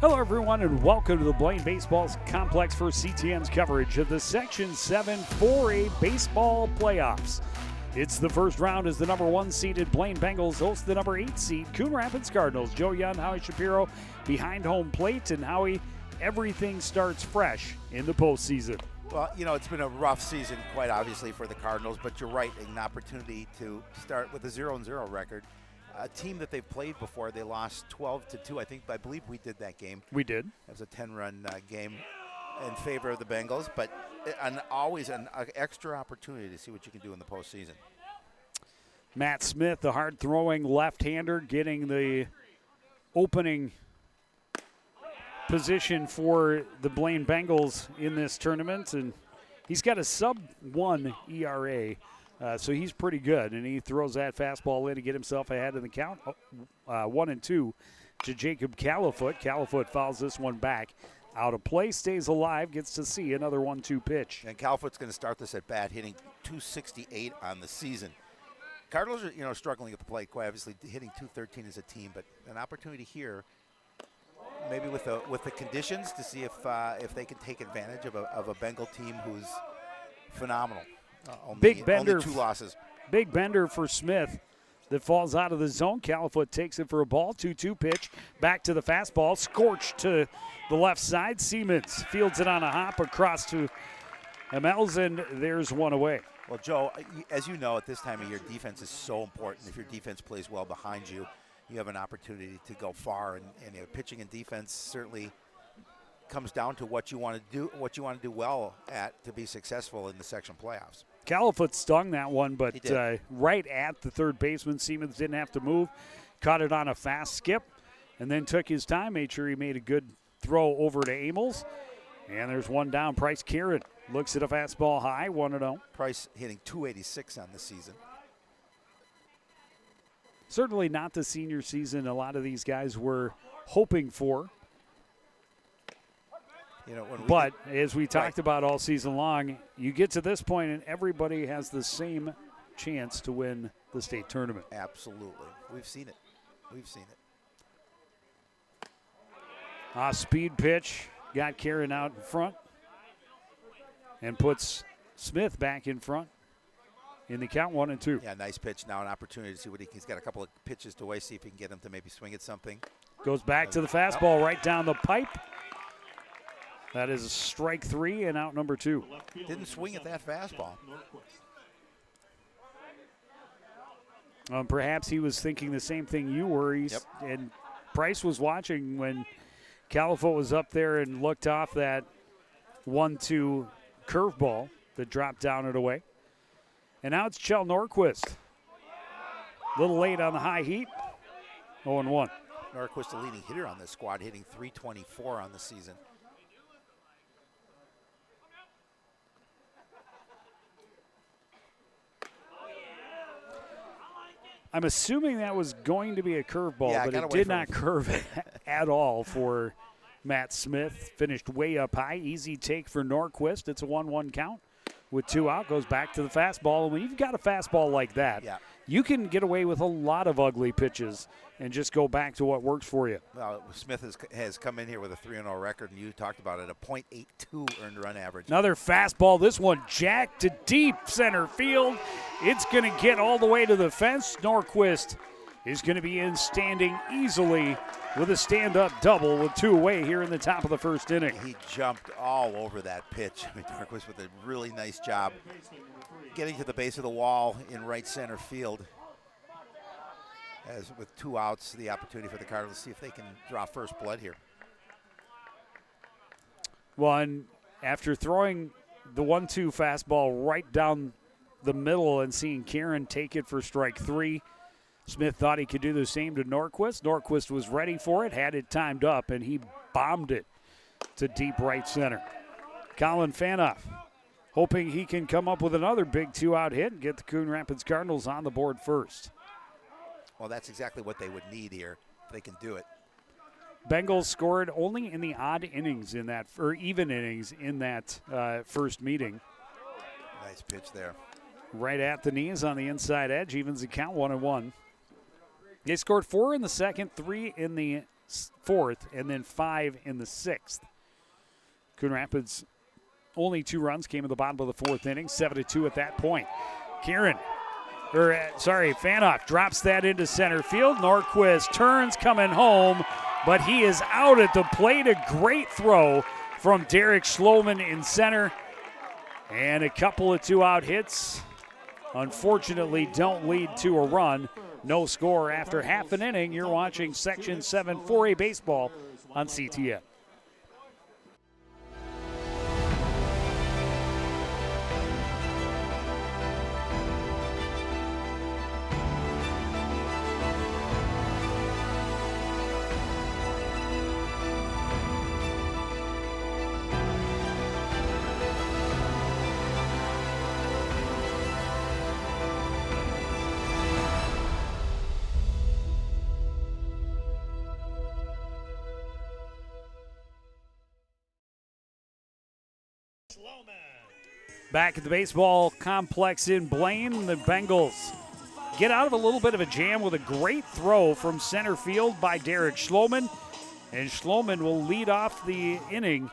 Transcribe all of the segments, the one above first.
Hello, everyone, and welcome to the Blaine Baseball Complex for CTN's coverage of the Section 7 4A Baseball Playoffs. It's the first round as the number 1 seeded Blaine Bengals host the number 8 seed Coon Rapids Cardinals. Joe Young, Howie Shapiro behind home plate, and Howie, everything starts fresh in the postseason. Well, you know, it's been a rough season, quite obviously, for the Cardinals, but you're right, an opportunity to start with a 0-0 record. A team that they've played before, they lost 12-2. I believe we did that game. We did. It was a 10-run game in favor of the Bengals, but always an extra opportunity to see what you can do in the postseason. Matt Smith, the hard-throwing left-hander, getting the opening position for the Blaine Bengals in this tournament, and he's got a sub-1 ERA. So he's pretty good, and he throws that fastball in to get himself ahead in the count. 1-2 to Jacob Califoot. Califoot fouls this one back out of play, stays alive, gets to see another 1-2 pitch. And Califoot's going to start this at bat, hitting .268 on the season. Cardinals are, struggling at the plate, quite obviously, hitting .213 as a team, but an opportunity here, maybe with the conditions, to see if they can take advantage of a Bengal team who's phenomenal. Only 2 losses. Big bender for Smith that falls out of the zone. Califoot takes it for a ball. 2-2 pitch. Back to the fastball. Scorched to the left side. Siemens fields it on a hop across to Hamels, and there's one away. Well, Joe, as you know, at this time of year, defense is so important. If your defense plays well behind you, you have an opportunity to go far. And pitching and defense certainly comes down to what you want to do well at to be successful in the section playoffs. Califoot stung that one, but right at the third baseman. Siemens didn't have to move. Caught it on a fast skip and then took his time, made sure he made a good throw over to Hamels. And there's one down. Price Karen looks at a fastball high, 1-0. Price hitting .286 on the season. Certainly not the senior season a lot of these guys were hoping for. But as we talked about all season long, you get to this point and everybody has the same chance to win the state tournament. Absolutely. We've seen it. Speed pitch got Karen out in front and puts Smith back in front in the count, 1-2. Yeah, nice pitch. Now an opportunity to see what he's got a couple of pitches to weigh, see if he can get him to maybe swing at something. Goes back to the fastball right down the pipe. That is strike 3 and out number 2. Didn't swing at that fastball. Perhaps he was thinking the same thing you were. And Price was watching when Califoot was up there and looked off that 1-2 curveball that dropped down and away. And now it's Chell Norquist. A little late on the high heat. 0-1. Norquist, the leading hitter on this squad, hitting .324 on the season. I'm assuming that was going to be a curveball, but it did not curve at all for Matt Smith. Finished way up high. Easy take for Norquist. It's a 1-1 count with 2 out. Goes back to the fastball. And when you've got a fastball like that, you can get away with a lot of ugly pitches and just go back to what works for you. Well, Smith has come in here with a 3-0 record, and you talked about it, a .82 earned run average. Another fastball. This one jacked to deep center field. It's going to get all the way to the fence. Norquist is going to be in standing easily with a stand-up double with 2 away here in the top of the first inning. He jumped all over that pitch. Norquist with a really nice job getting to the base of the wall in right center field. As with 2 outs, the opportunity for the Cardinals to see if they can draw first blood here. Well, and after throwing the 1-2 fastball right down the middle and seeing Karen take it for strike 3, Smith thought he could do the same to Norquist. Norquist was ready for it, had it timed up, and he bombed it to deep right center. Colin Fanoff hoping he can come up with another big 2-out hit and get the Coon Rapids Cardinals on the board first. Well, that's exactly what they would need here if they can do it. Bengals scored only in the odd innings in that, or even innings in that first meeting. Nice pitch there. Right at the knees on the inside edge, evens the count 1-1. They scored 4 in the second, 3 in the fourth, and then 5 in the sixth. Coon Rapids' only 2 runs came in the bottom of the fourth inning, 7-2 at that point. Fanoff drops that into center field. Norquist turns, coming home, but he is out at the plate. A great throw from Derek Schloman in center. And a couple of 2-out hits, unfortunately, don't lead to a run. No score after half an inning. You're watching Section 7 4A baseball on CTN. Back at the baseball complex in Blaine, the Bengals get out of a little bit of a jam with a great throw from center field by Derek Schloman. And Schloman will lead off the inning.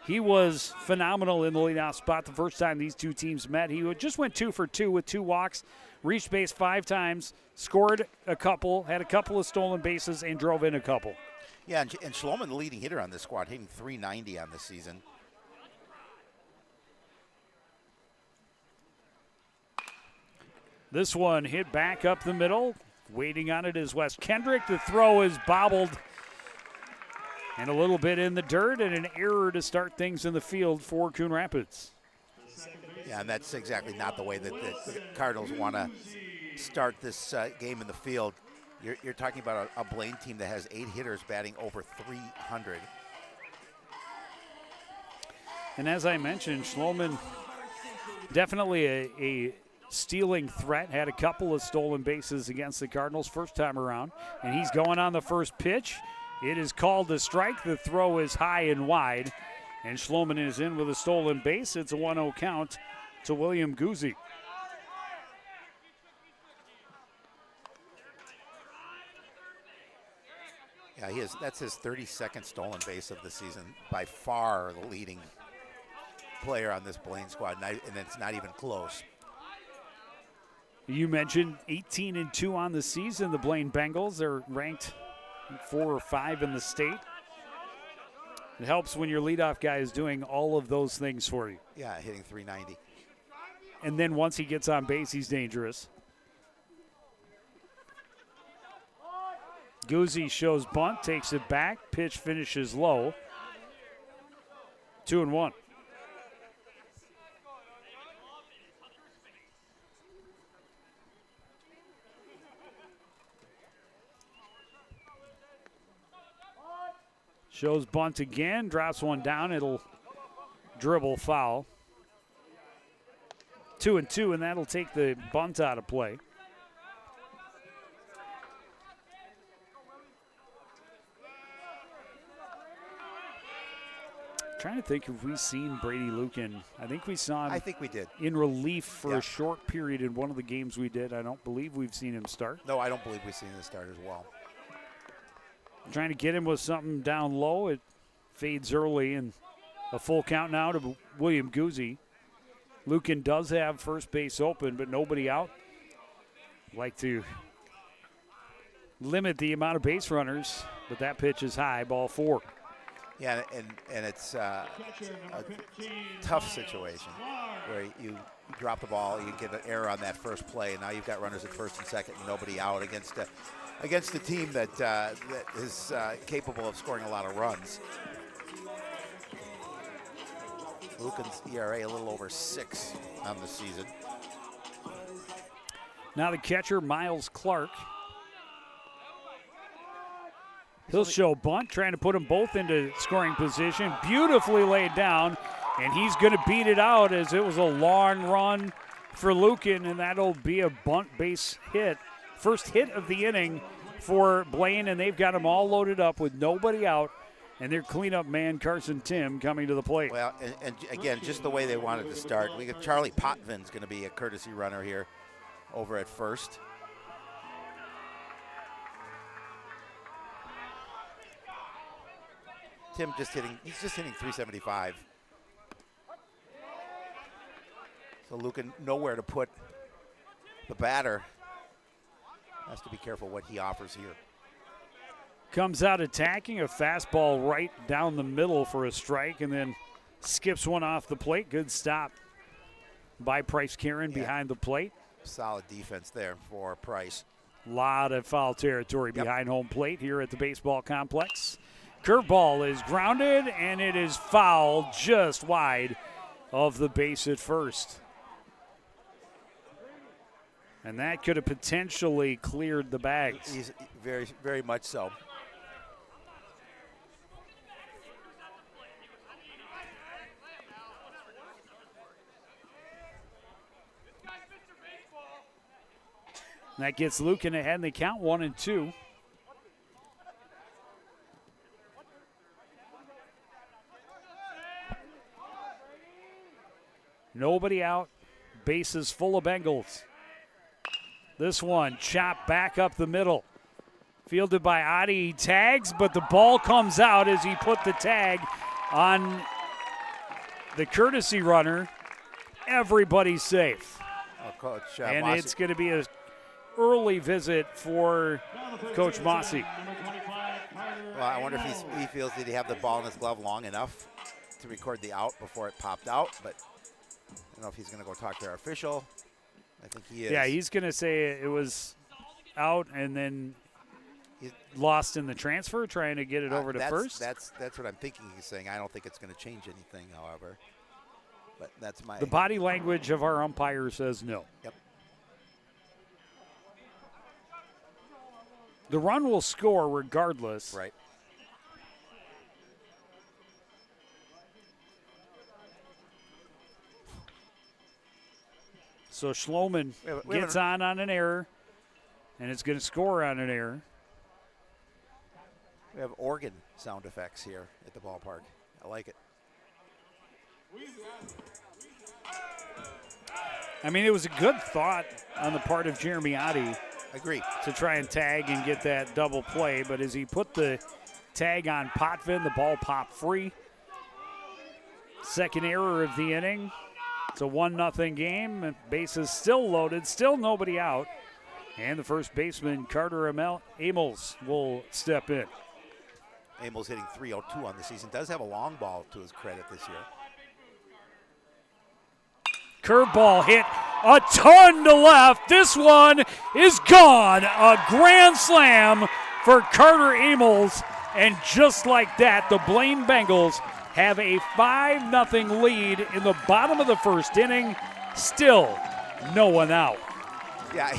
He was phenomenal in the leadoff spot the first time these two teams met. He just went 2 for 2 with 2 walks, reached base 5 times, scored a couple, had a couple of stolen bases, and drove in a couple. Yeah, and Schloman, the leading hitter on this squad, hitting .390 on the season. This one hit back up the middle. Waiting on it is Wes Kendrick. The throw is bobbled and a little bit in the dirt, and an error to start things in the field for Coon Rapids. Yeah, and that's exactly not the way that the Cardinals want to start this game in the field. You're talking about a Blaine team that has 8 hitters batting over 300. And as I mentioned, Schloman definitely a stealing threat, had a couple of stolen bases against the Cardinals first time around, and he's going on the first pitch. It is called a strike. The throw is high and wide, and Schloman is in with a stolen base. It's a 1-0 count to William Guzzi. Yeah, that's his 32nd stolen base of the season. By far the leading player on this Blaine squad, and it's not even close. You mentioned 18-2 on the season. The Blaine Bengals are ranked 4 or 5 in the state. It helps when your leadoff guy is doing all of those things for you. Yeah, hitting .390. And then once he gets on base, he's dangerous. Guzzi shows bunt, takes it back. Pitch finishes low. 2-1. Shows bunt again, drops one down. It'll dribble foul. 2-2, and that'll take the bunt out of play. Trying to think if we've seen Brady Lucan. I think we saw him. I think we did. In relief for a short period in one of the games we did. I don't believe we've seen him start. No, I don't believe we've seen him start as well. Trying to get him with something down low. It fades early, and a full count now to William Guzzi. Lucan does have first base open, but nobody out. Like to limit the amount of base runners, but that pitch is high, ball 4. Yeah, and it's a tough situation where you drop the ball, you get an error on that first play, and now you've got runners at first and second and nobody out against a team that is capable of scoring a lot of runs. Lucan's ERA a little over 6 on the season. Now the catcher, Miles Clark. He'll show bunt, trying to put them both into scoring position. Beautifully laid down, and he's going to beat it out as it was a long run for Lucan, and that'll be a bunt base hit. First hit of the inning for Blaine, and they've got them all loaded up with nobody out, and their cleanup man, Carson Tim, coming to the plate. Well, and again, just the way they wanted to start. We got Charlie Potvin's going to be a courtesy runner here over at first. Tim he's just hitting 375. So Lucan nowhere to put the batter. Has to be careful what he offers here. Comes out attacking, a fastball right down the middle for a strike, and then skips one off the plate. Good stop by Price Karen behind the plate. Solid defense there for Price. Lot of foul territory behind home plate here at the baseball complex. Curveball is grounded, and it is foul just wide of the base at first. And that could have potentially cleared the bags. He's very, very much so. That gets Lucan ahead, and they count 1-2. Nobody out. Bases full of Bengals. This one chopped back up the middle. Fielded by Adi. He tags, but the ball comes out as he put the tag on the courtesy runner. Everybody's safe. Coach and Mossy. It's going to be an early visit for Coach Mossy. Well, I wonder if he feels that he have the ball in his glove long enough to record the out before it popped out, but I don't know if he's going to go talk to our official. I think he is. Yeah, he's going to say it was out and then lost in the transfer, trying to get it over to first. That's what I'm thinking he's saying. I don't think it's going to change anything, however. But that's my. The body language of our umpire says no. Yep. The run will score regardless. Right. So Schloman gets on an error, and it's going to score on an error. We have organ sound effects here at the ballpark. I like it. I mean, it was a good thought on the part of Jeremy Adi. Agree. To try and tag and get that double play, but as he put the tag on Potvin, the ball popped free. Second error of the inning. It's a 1-0 game. Bases still loaded, still nobody out. And the first baseman, Carter Amos, will step in. Amos hitting 302 on the season. Does have a long ball to his credit this year. Curveball hit a ton to left. This one is gone. A grand slam for Carter Amos. And just like that, the Blaine Bengals have a 5-0 lead in the bottom of the first inning. Still no one out. Yeah,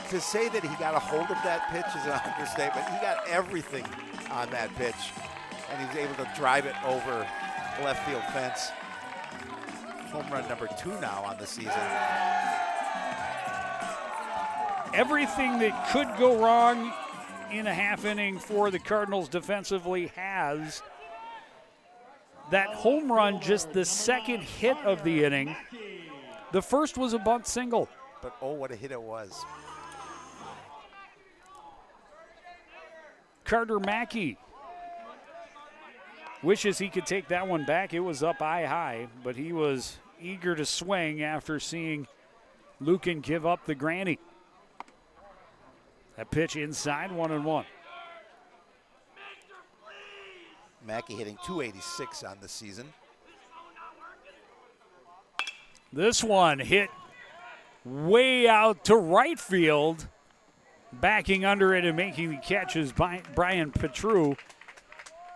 to say that he got a hold of that pitch is an understatement. He got everything on that pitch, and he was able to drive it over the left field fence. Home run number 2 now on the season. Everything that could go wrong in a half inning for the Cardinals defensively has. That home run, just the second hit of the inning. The first was a bunt single. But oh, what a hit it was. Carter Mackey wishes he could take that one back. It was up high, but he was eager to swing after seeing Lucan give up the granny. That pitch inside, 1-1. Mackey hitting 286 on the season. This one hit way out to right field. Backing under it and making the catch is Brian Petru.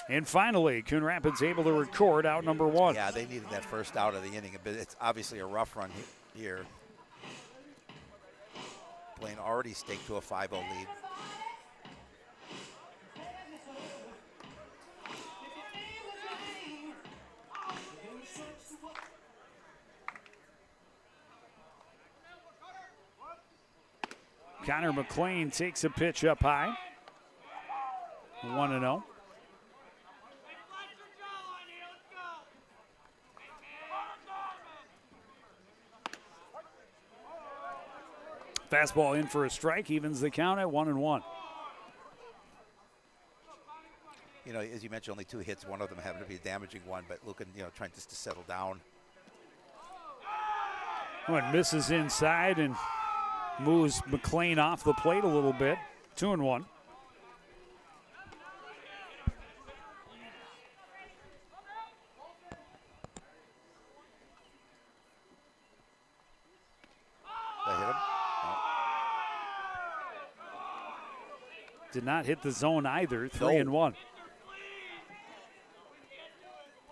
And finally, Coon Rapids able to record out number 1. Yeah, they needed that first out of the inning. But it's obviously a rough run here. Blaine already staked to a 5-0 lead. Connor McLean takes a pitch up high. 1-0. Fastball in for a strike, evens the count at 1-1. You know, as you mentioned, only 2 hits. One of them happened to be a damaging one, but Lucan, you know, trying just to settle down. One misses inside and moves McLean off the plate a little bit. 2-1. That hit him. Did not hit the zone either. 3-1.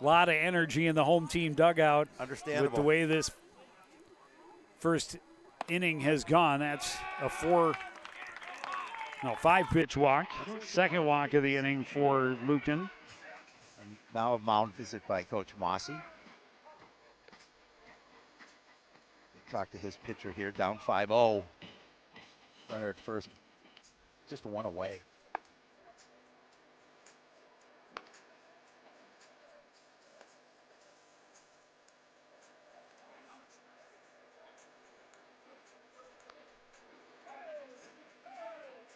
A lot of energy in the home team dugout. Understandable. With the way this first inning has gone. That's a 5-pitch walk. Second walk of the inning for Lucan. And now a mound visit by Coach Mossy. Talk to his pitcher here, down 5-0. Runner at first, just 1 away.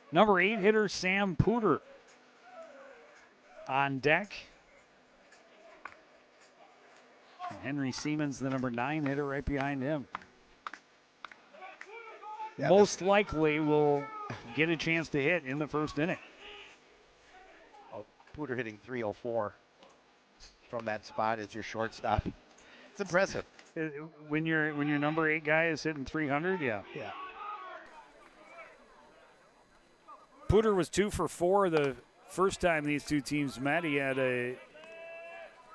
Number 8 hitter Sam Pooter on deck. And Henry Siemens, the number 9 hitter, right behind him. Yeah, Most likely will get a chance to hit in the first inning. Pooter hitting 304 from that spot as your shortstop. It's impressive. When your number 8 guy is hitting 300, yeah. Yeah. Pooter was 2 for 4 the first time these two teams met. He had a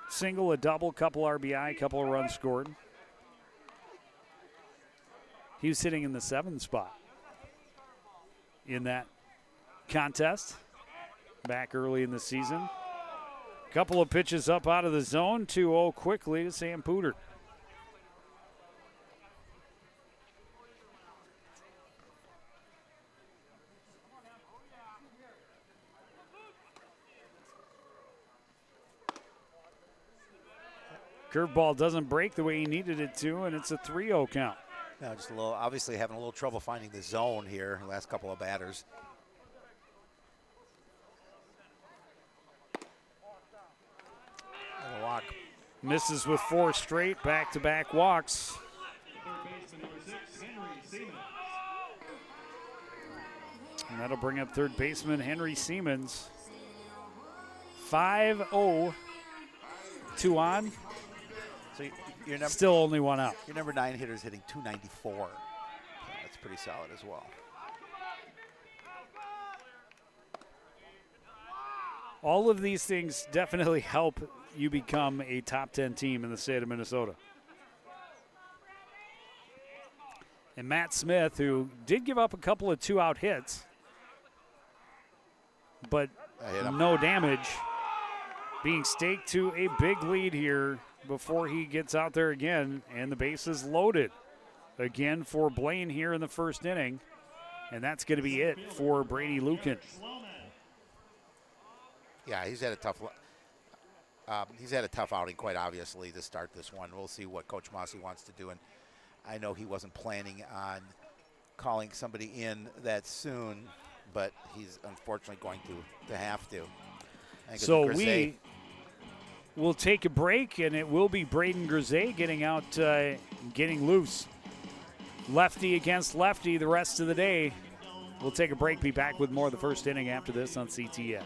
single, a double, couple RBI, couple of runs scored. He was sitting in the 7th spot in that contest back early in the season. Couple of pitches up out of the zone, 2-0 quickly to Sam Pooter. Curveball doesn't break the way he needed it to, and it's a 3-0 count. No, just a little, obviously having a little trouble finding the zone here the last couple of batters. And a walk. Misses with 4 straight, back-to-back walks. And that'll bring up third baseman Henry Siemens. 5-0, 2 on. So your number, Still only 1 out. your number 9 hitter is hitting 294. So that's pretty solid as well. All of these things definitely help you become a top 10 team in the state of Minnesota. And Matt Smith, who did give up a couple of 2-out hits, but no damage, being staked to a big lead here before he gets out there again, and the base is loaded again for Blaine here in the first inning, and that's going to be it for Brady Lucan. Yeah, he's had a tough outing, quite obviously, to start this one. We'll see what Coach Mossy wants to do, and I know he wasn't planning on calling somebody in that soon, but he's unfortunately going to have to. So we will take a break, and it will be Braden Grisey getting out, getting loose. Lefty against lefty the rest of the day. We'll take a break, be back with more of the first inning after this on CTN.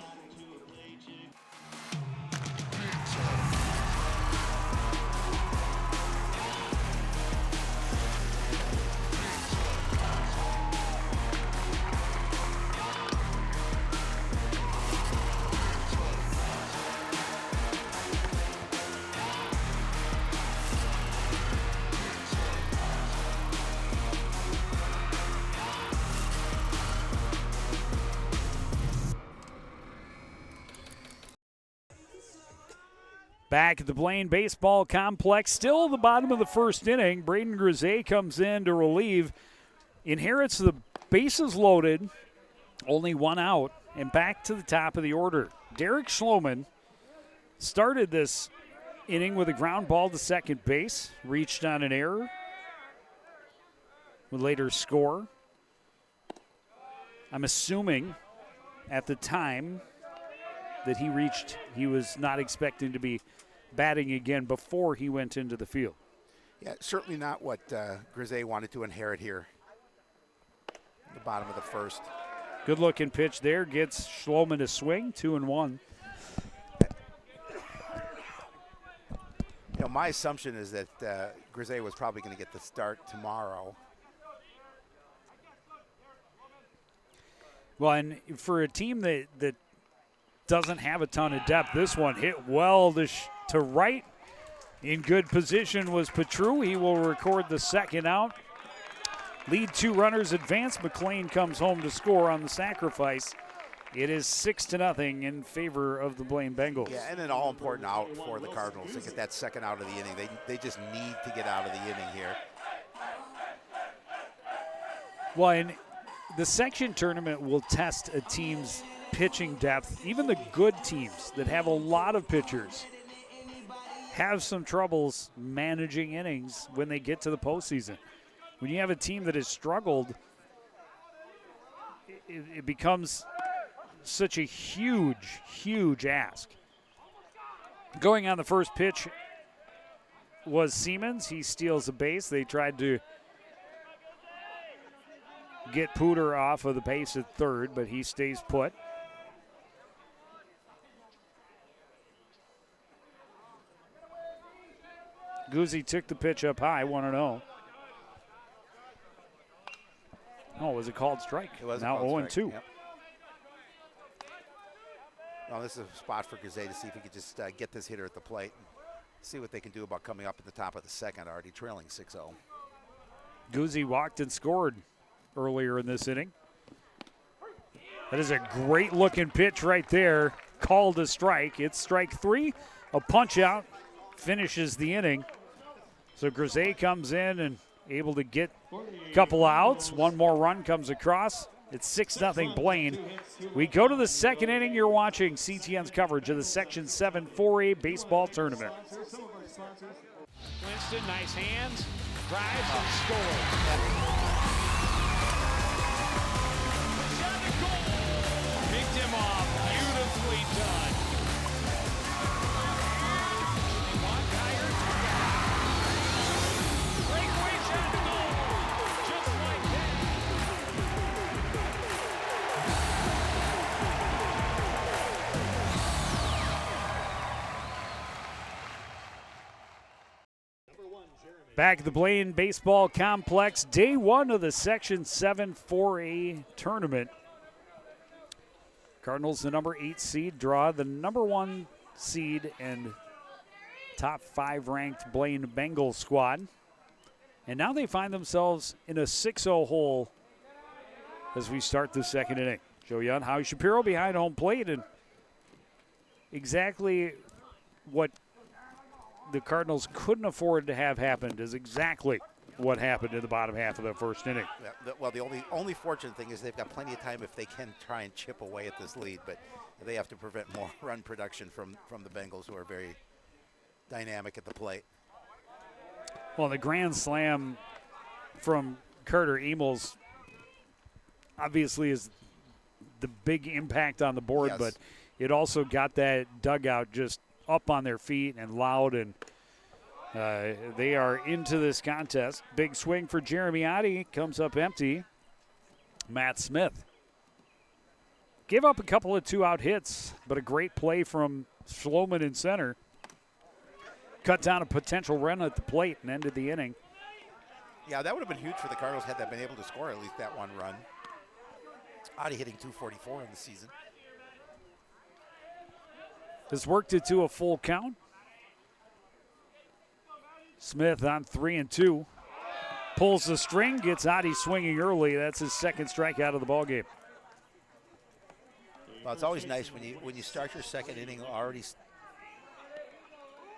Back at the Blaine Baseball Complex, still the bottom of the first inning. Braden Grisey comes in to relieve. Inherits the bases loaded, only 1 out, and back to the top of the order. Derek Schloman started this inning with a ground ball to second base, reached on an error, would later score. I'm assuming at the time that he reached. He was not expecting to be batting again before he went into the field. Yeah, certainly not what Grisey wanted to inherit here. The bottom of the first. Good looking pitch there. Gets Schloman to swing, 2-1. You know, my assumption is that Grisey was probably going to get the start tomorrow. Well, and for a team that doesn't have a ton of depth, this one hit well to right. In good position was Petru. He will record the second out. Lead 2 runners advance. McLean comes home to score on the sacrifice. It is 6-0 in favor of the Blaine Bengals. Yeah, and an all-important out for the Cardinals to get that second out of the inning. They just need to get out of the inning here. Well, and the section tournament will test a team's pitching depth. Even the good teams that have a lot of pitchers have some troubles managing innings when they get to the postseason. When you have a team that has struggled, it becomes such a huge, huge ask. Going on the first pitch was Siemens. He steals a base. They tried to get Pooter off of the base at third, but he stays put. Guzzi took the pitch up high, 1-0. Oh, was it called strike? It was now 0-2. Yep. Well, this is a spot for Grisey to see if he could just get this hitter at the plate and see what they can do about coming up at the top of the second, already trailing 6-0. Guzzi walked and scored earlier in this inning. That is a great-looking pitch right there. Called a strike. It's strike 3. A punch-out finishes the inning. So Grisey comes in and able to get a couple outs. One more run comes across. It's 6-0 Blaine. We go to the second inning. You're watching CTN's coverage of the Section 7 4A baseball tournament. Winston, nice hands, drives and scores. Picked him off, beautifully done. Breakaway shot to goal, just like that. Back at the Blaine Baseball Complex, day 1 of the Section 7 4A tournament. Cardinals, the number 8 seed, draw the number 1 seed and top 5 ranked Blaine Bengals squad. And now they find themselves in a 6-0 hole as we start the second inning. Joe Young, Howie Shapiro behind home plate, and exactly what the Cardinals couldn't afford to have happened is exactly what happened in the bottom half of the first inning. Yeah, well, the only fortunate thing is they've got plenty of time if they can try and chip away at this lead, but they have to prevent more run production from the Bengals, who are very dynamic at the plate. Well, the grand slam from Carter Emels obviously is the big impact on the board, Yes. but it also got that dugout just up on their feet and loud, and they are into this contest. Big swing for Jeremy Oddie, comes up empty. Matt Smith gave up a couple of 2-out hits, but a great play from Schloman in center. Cut down a potential run at the plate and ended the inning. Yeah, that would have been huge for the Cardinals had they been able to score at least that one run. Oddie hitting .244 in the season. Has worked it to a full count. Smith on 3-2. Pulls the string, gets Oddie swinging early. That's his second strikeout of the ballgame. Well, it's always nice when you start your second inning already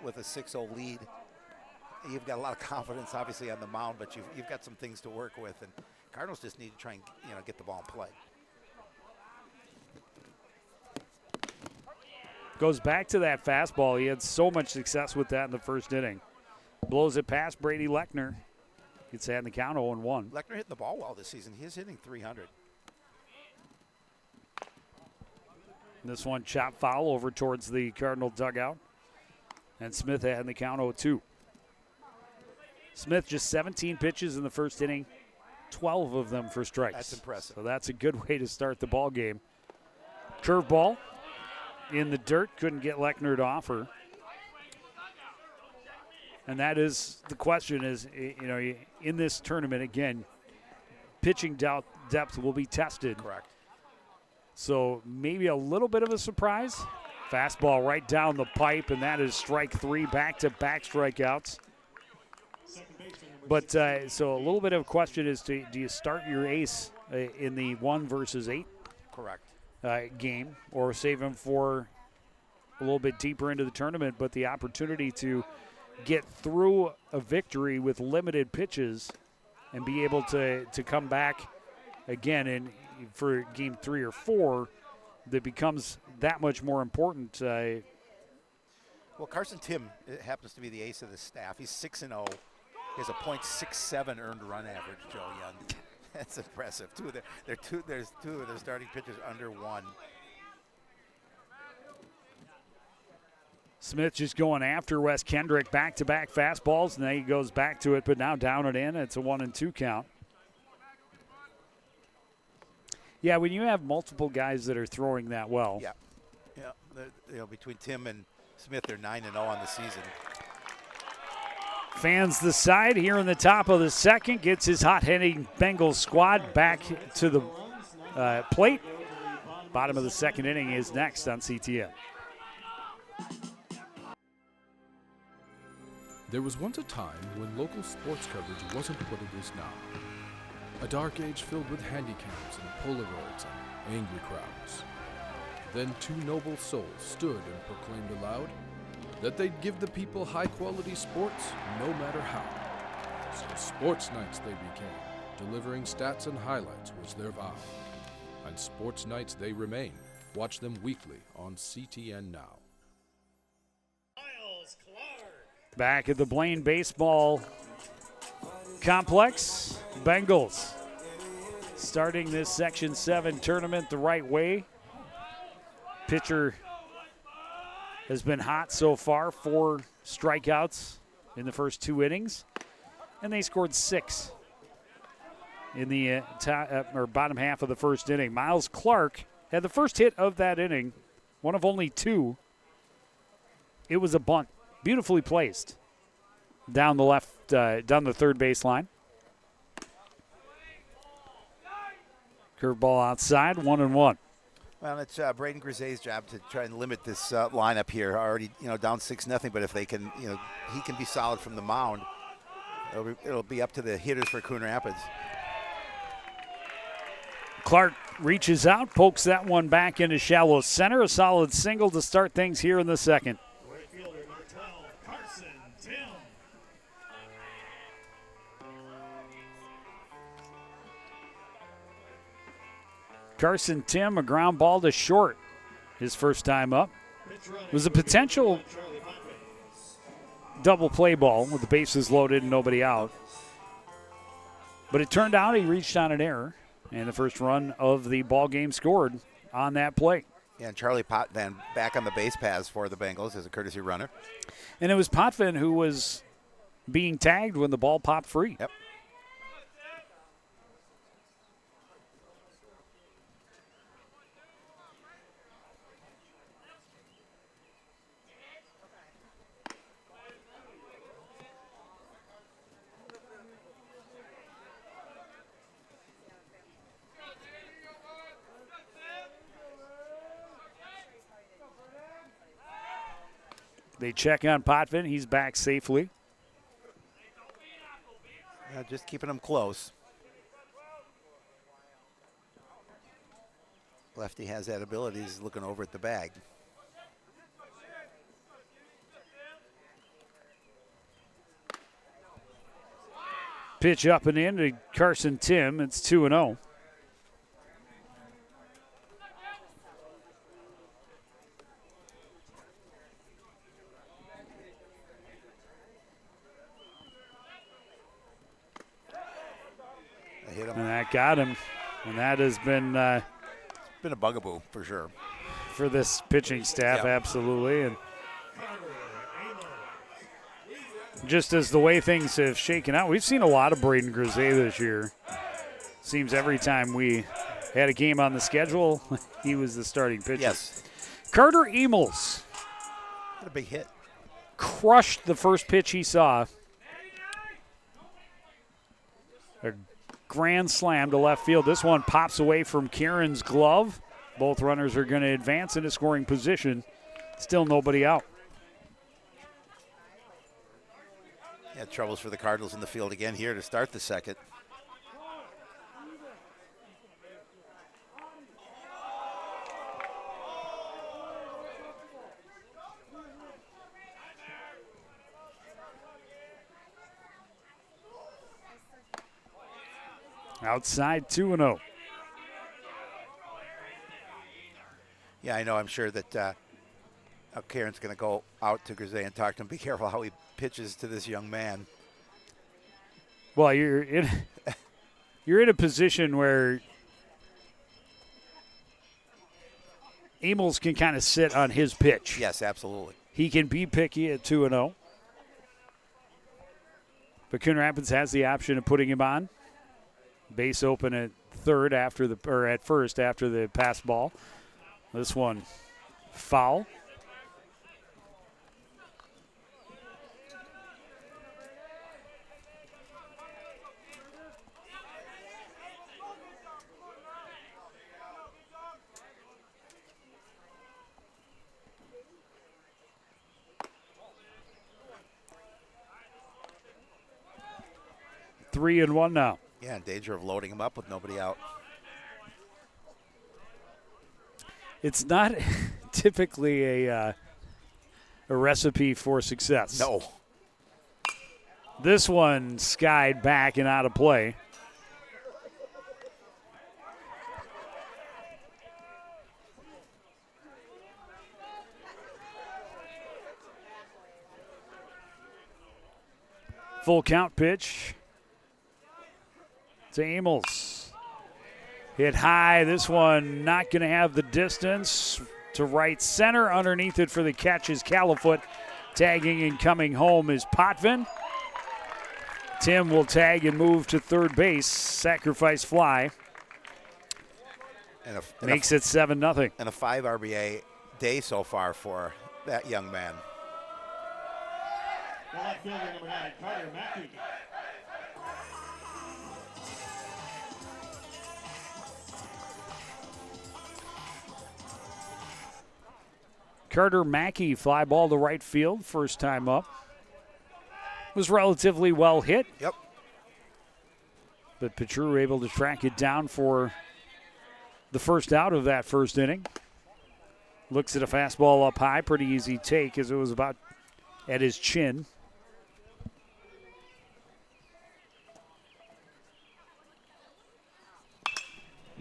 with a 6-0 lead. You've got a lot of confidence, obviously, on the mound, but you've got some things to work with, and Cardinals just need to try and get the ball in play. Goes back to that fastball. He had so much success with that in the first inning. Blows it past Brady Lechner. Gets that in the count, 0-1. Lechner hitting the ball well this season. He is hitting .300. This one chopped foul over towards the Cardinal dugout. And Smith had the count 0-2. Smith just 17 pitches in the first inning, 12 of them for strikes. That's impressive. So that's a good way to start the ball game. Curveball in the dirt, couldn't get Lechner to offer. And that is the question is, in this tournament, again, pitching depth will be tested. Correct. So maybe a little bit of a surprise. Fastball right down the pipe, and that is strike 3, back-to-back strikeouts. But so a little bit of a question is, do you start your ace in the 1 versus 8 Correct. game, or save him for a little bit deeper into the tournament? But the opportunity to get through a victory with limited pitches and be able to come back again for game 3 or 4, that becomes that much more important. Well, Carson Tim happens to be the ace of the staff. He's 6-0. He has a .67 earned run average, Joe Young. That's impressive. There's two of their starting pitchers under 1. Smith just going after Wes Kendrick, back-to-back fastballs, and then he goes back to it, but now down and in. It's a 1-2 count. Yeah, when you have multiple guys that are throwing that well. Yeah. Between Tim and Smith, they're 9-0 on the season. Fans the side here in the top of the second, gets his hot-hitting Bengals squad back to the plate. Bottom of the second inning is next on CTN. There was once a time when local sports coverage wasn't what it is now. A dark age filled with handycams and Polaroids and angry crowds. Then 2 noble souls stood and proclaimed aloud that they'd give the people high-quality sports no matter how. So Sports Nights they became. Delivering stats and highlights was their vow. And Sports Nights they remain. Watch them weekly on CTN Now. Back at the Blaine Baseball Complex, Bengals starting this Section 7 tournament the right way. Pitcher has been hot so far, 4 strikeouts in the first 2 innings, and they scored 6 in the bottom half of the first inning. Miles Clark had the first hit of that inning, one of only 2. It was a bunt, beautifully placed down the third baseline. Curveball outside, 1-1. Well, it's Braden Griset's job to try and limit this lineup here. Already, down 6-0. But if they can, he can be solid from the mound. It'll be up to the hitters for Coon Rapids. Clark reaches out, pokes that one back into shallow center. A solid single to start things here in the second. Carson Tim, a ground ball to short his first time up. It was a potential double play ball with the bases loaded and nobody out. But it turned out he reached on an error, and the first run of the ball game scored on that play. Yeah, and Charlie Potvin back on the base paths for the Bengals as a courtesy runner. And it was Potvin who was being tagged when the ball popped free. Yep. They check on Potvin. He's back safely. Yeah, just keeping them close. Lefty has that ability. He's looking over at the bag. Pitch up and in to Carson Tim. It's 2-0. And that got him. And that has been been a bugaboo for sure. for this pitching staff, Yeah. absolutely. And just as the way things have shaken out, we've seen a lot of Braden Grise this year. Seems every time we had a game on the schedule, he was the starting pitcher. Yes. Carter Emels What a big hit. crushed the first pitch he saw. A grand slam to left field. This one pops away from Kieran's glove. Both runners are going to advance into scoring position. Still nobody out. Yeah, troubles for the Cardinals in the field again here to start the second. Outside 2-0. Yeah, I know. I'm sure that Karen's going to go out to Grise and talk to him. Be careful how he pitches to this young man. Well, you're in a position where Emels can kind of sit on his pitch. Yes, absolutely. He can be picky at 2-0. But Coon Rapids has the option of putting him on. Base open at first after the pass ball. This one foul. Three and one now. Yeah, in danger of loading him up with nobody out. It's not typically a recipe for success. No. This one skied back and out of play. Full count pitch to Emels. Hit high. This one not going to have the distance to right center. Underneath it for the catch is Califoot. Tagging and coming home is Potvin. Tim will tag and move to third base. Sacrifice fly. Makes it 7-0. And a 5 RBI day so far for that young man. The left fielder, number 9, Carter Mackey. Carter Mackey, fly ball to right field, first time up. Was relatively well hit. Yep. But Petru able to track it down for the first out of that first inning. Looks at a fastball up high, pretty easy take as it was about at his chin.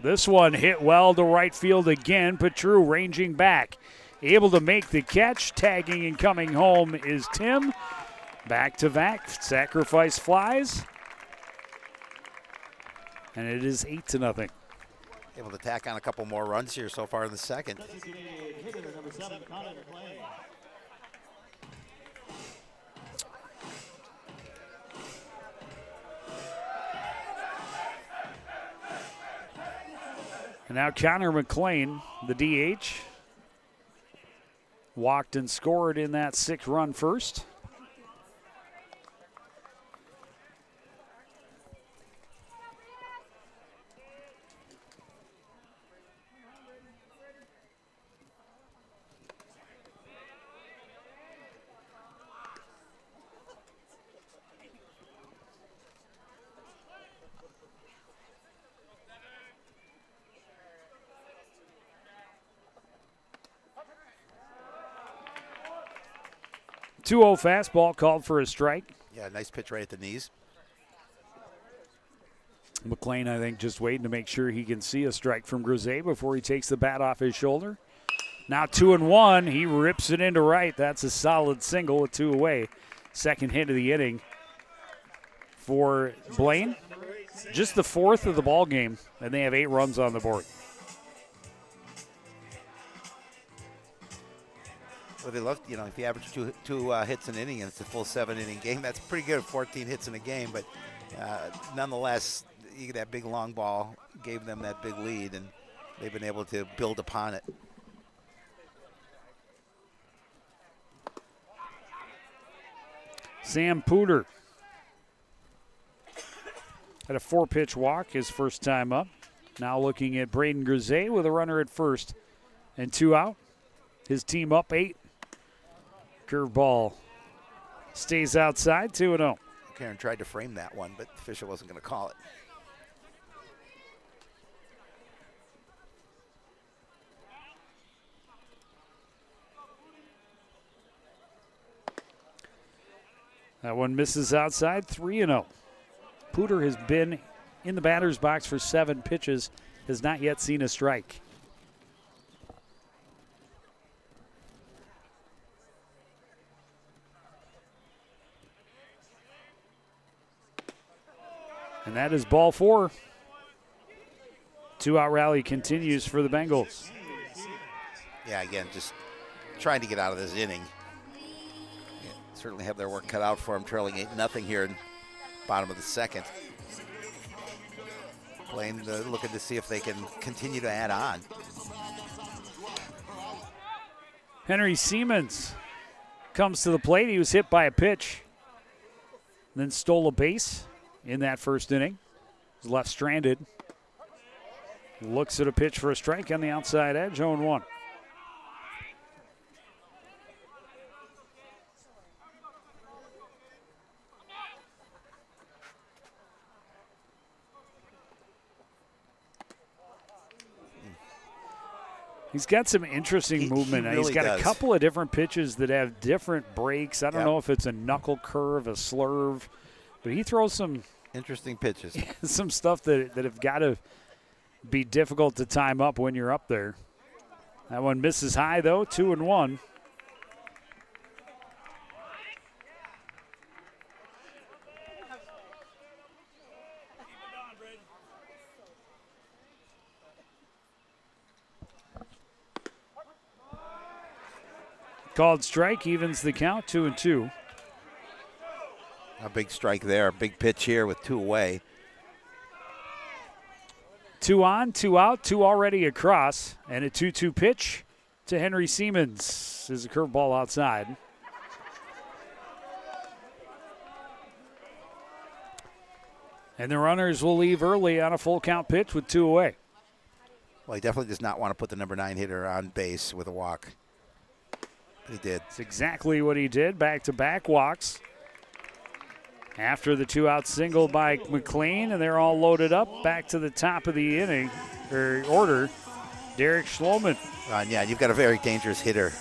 This one hit well to right field again. Petru ranging back. Able to make the catch. Tagging and coming home is Tim. Back to back. Sacrifice flies. And it is 8-0. Able to tack on a couple more runs here so far in the second. Hitter, number 7, Connor McLean. And now Connor McLean, the DH, walked and scored in that 6-run first. .20 fastball called for a strike. Yeah, nice pitch right at the knees. McLean, I think, just waiting to make sure he can see a strike from Grise before he takes the bat off his shoulder. Now 2-1. He rips it into right. That's a solid single with 2 away. Second hit of the inning for Blaine. Just the 4th of the ball game, and they have 8 runs on the board. Well, they love, if you average two hits an inning and it's a full 7-inning game, that's pretty good. 14 hits in a game, but nonetheless, that big long ball gave them that big lead, and they've been able to build upon it. Sam Pooter had a 4-pitch walk his first time up. Now looking at Braden Grisey with a runner at first and 2 out. His team up 8. Curveball stays outside, 2-0. Karen tried to frame that one, but the official wasn't going to call it. That one misses outside, 3-0. Pooter has been in the batter's box for 7 pitches, has not yet seen a strike. And that is ball 4. 2-out rally continues for the Bengals. Yeah, again, just trying to get out of this inning. Yeah, certainly have their work cut out for them, trailing 8-0 here in bottom of the second. Blaine looking to see if they can continue to add on. Henry Siemens comes to the plate. He was hit by a pitch, then stole a base in that first inning. Was left stranded. Looks at a pitch for a strike on the outside edge, 0-1. He's got some interesting movement. He really He's got does. a couple of different pitches that have different breaks. I don't Yep. know if it's a knuckle curve, a slurve, but he throws some Interesting pitches. some stuff that have got to be difficult to time up when you're up there. That one misses high, though, 2-1. Called strike, evens the count, 2-2. A big strike there, a big pitch here with 2 away. 2 on, 2 out, 2 already across, and a 2-2 pitch to Henry Siemens. There's a curveball outside. And the runners will leave early on a full count pitch with 2 away. Well, he definitely does not want to put the number 9 hitter on base with a walk. But he did. That's exactly what he did. Back-to-back walks. After the 2-out single by McLean, and they're all loaded up. Back to the top of the inning, or order, Derek Schloman. And yeah, you've got a very dangerous hitter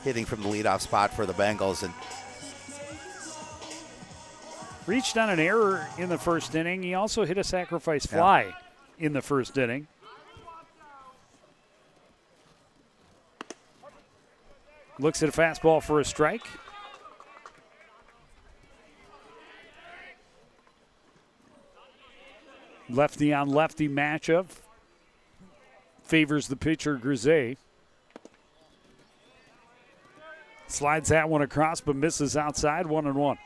hitting from the leadoff spot for the Bengals. And Reached on an error in the first inning. He also hit a sacrifice fly in the first inning. Looks at a fastball for a strike. Lefty on lefty matchup. Favors the pitcher, Grisey. Slides that one across but misses outside, 1-1.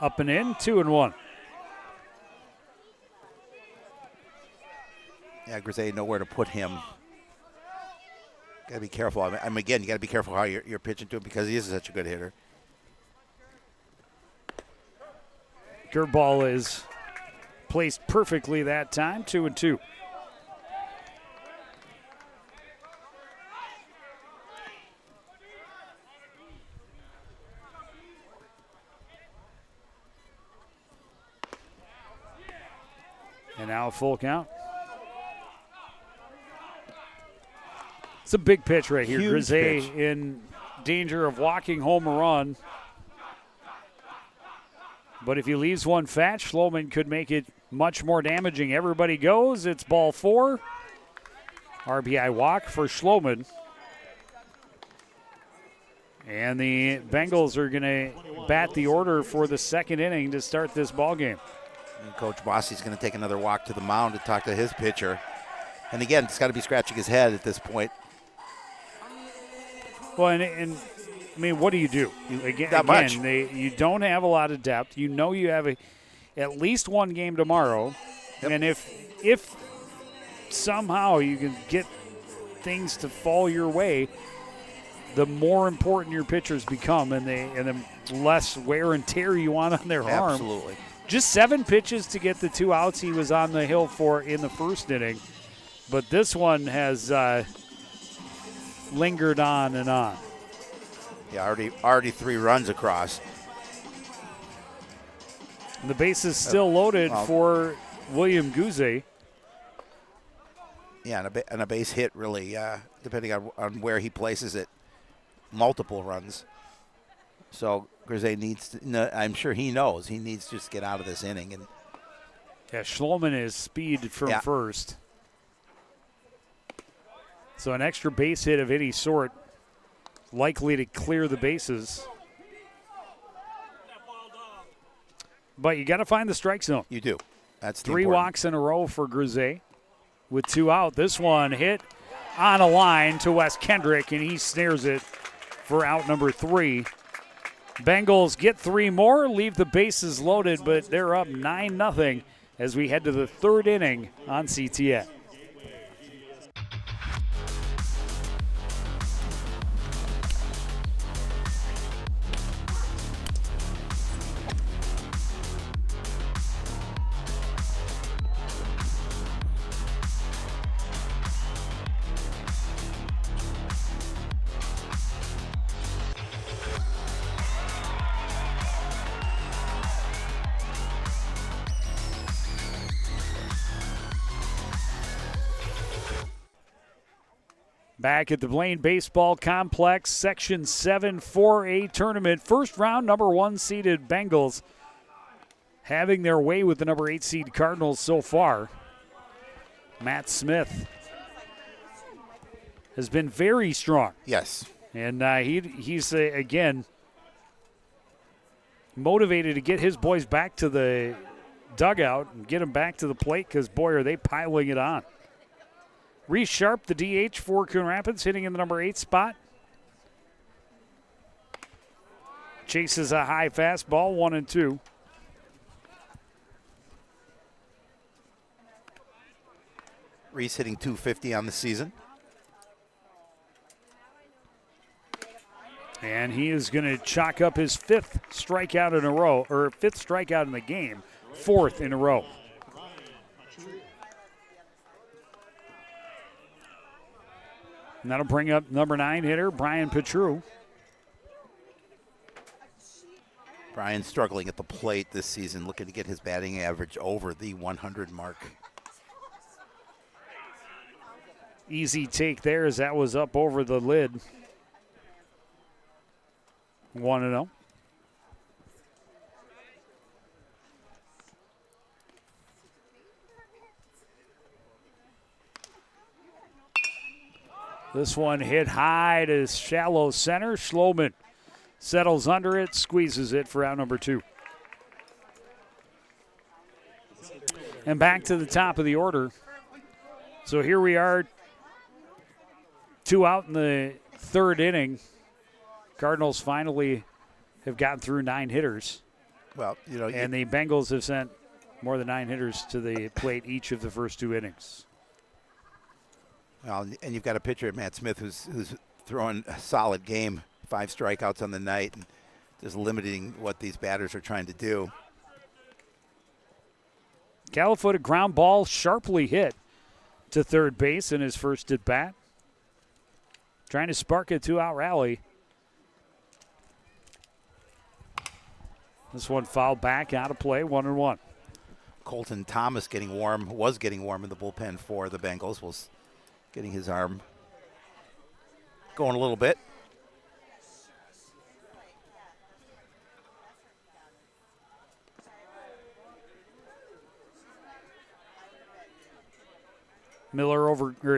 Up and in, 2-1. yeah, Grisey, nowhere to put him. Got to be careful. I mean, again, you got to be careful how you're pitching to him because he is such a good hitter. Curveball is placed perfectly that time, 2-2. And now a full count. It's a big pitch right here. Huge Grisey pitch. in danger of walking home a run. But if he leaves one fat, Schloman could make it much more damaging. Everybody goes. It's ball 4. RBI walk for Schloman. And the Bengals are going to bat the order for the second inning to start this ball game. And Coach Bossie's going to take another walk to the mound to talk to his pitcher. And again, it's got to be scratching his head at this point. Well, and I mean, what do you do? Not much. You don't have a lot of depth. You know you have at least one game tomorrow. Yep. And if somehow you can get things to fall your way, the more important your pitchers become, and the less wear and tear you want on their arm. Absolutely. Just 7 pitches to get the 2 outs he was on the hill for in the first inning. But this one has lingered on and on. Yeah, already 3 runs across. And the base is still loaded for William Guzzi. Yeah, and a base hit really, depending on where he places it, multiple runs. So Grisey needs to, I'm sure he knows, he needs to just get out of this inning. And yeah, Schloman is speed from first. So an extra base hit of any sort likely to clear the bases. But you got to find the strike zone. You do. That's 3 walks in a row for Grisey with 2 out. This one hit on a line to Wes Kendrick, and he snares it for out number 3. Bengals get 3 more, leave the bases loaded, but they're up 9-0 as we head to the 3rd inning on CTN. Back at the Blaine Baseball Complex, Section 7 4A tournament. First round, number 1 seeded Bengals having their way with the number 8 seed Cardinals so far. Matt Smith has been very strong. Yes. And he's again, motivated to get his boys back to the dugout and get them back to the plate because, boy, are they piling it on. Reese Sharp, the DH for Coon Rapids, hitting in the number 8 spot. Chases a high fastball, 1-2. Reese hitting .250 on the season. And he is going to chalk up his 5th strikeout in a row, or 5th strikeout in the game, 4th in a row. And that'll bring up number 9 hitter, Brian Petru. Brian struggling at the plate this season, looking to get his batting average over the 100 mark. Easy take there as that was up over the lid. 1-0. This one hit high to shallow center. Schloman settles under it, squeezes it for out number 2. And back to the top of the order. So here we are, 2 out in the 3rd inning. Cardinals finally have gotten through 9 hitters. Well, and the Bengals have sent more than 9 hitters to the plate each of the first 2 innings. Well, and you've got a pitcher, Matt Smith, who's throwing a solid game, 5 strikeouts on the night, and just limiting what these batters are trying to do. Califoot, a ground ball sharply hit to third base in his first at bat. Trying to spark a 2-out rally. This one fouled back, out of play, 1-1. Colton Thomas was getting warm in the bullpen for the Bengals, was getting his arm going a little bit.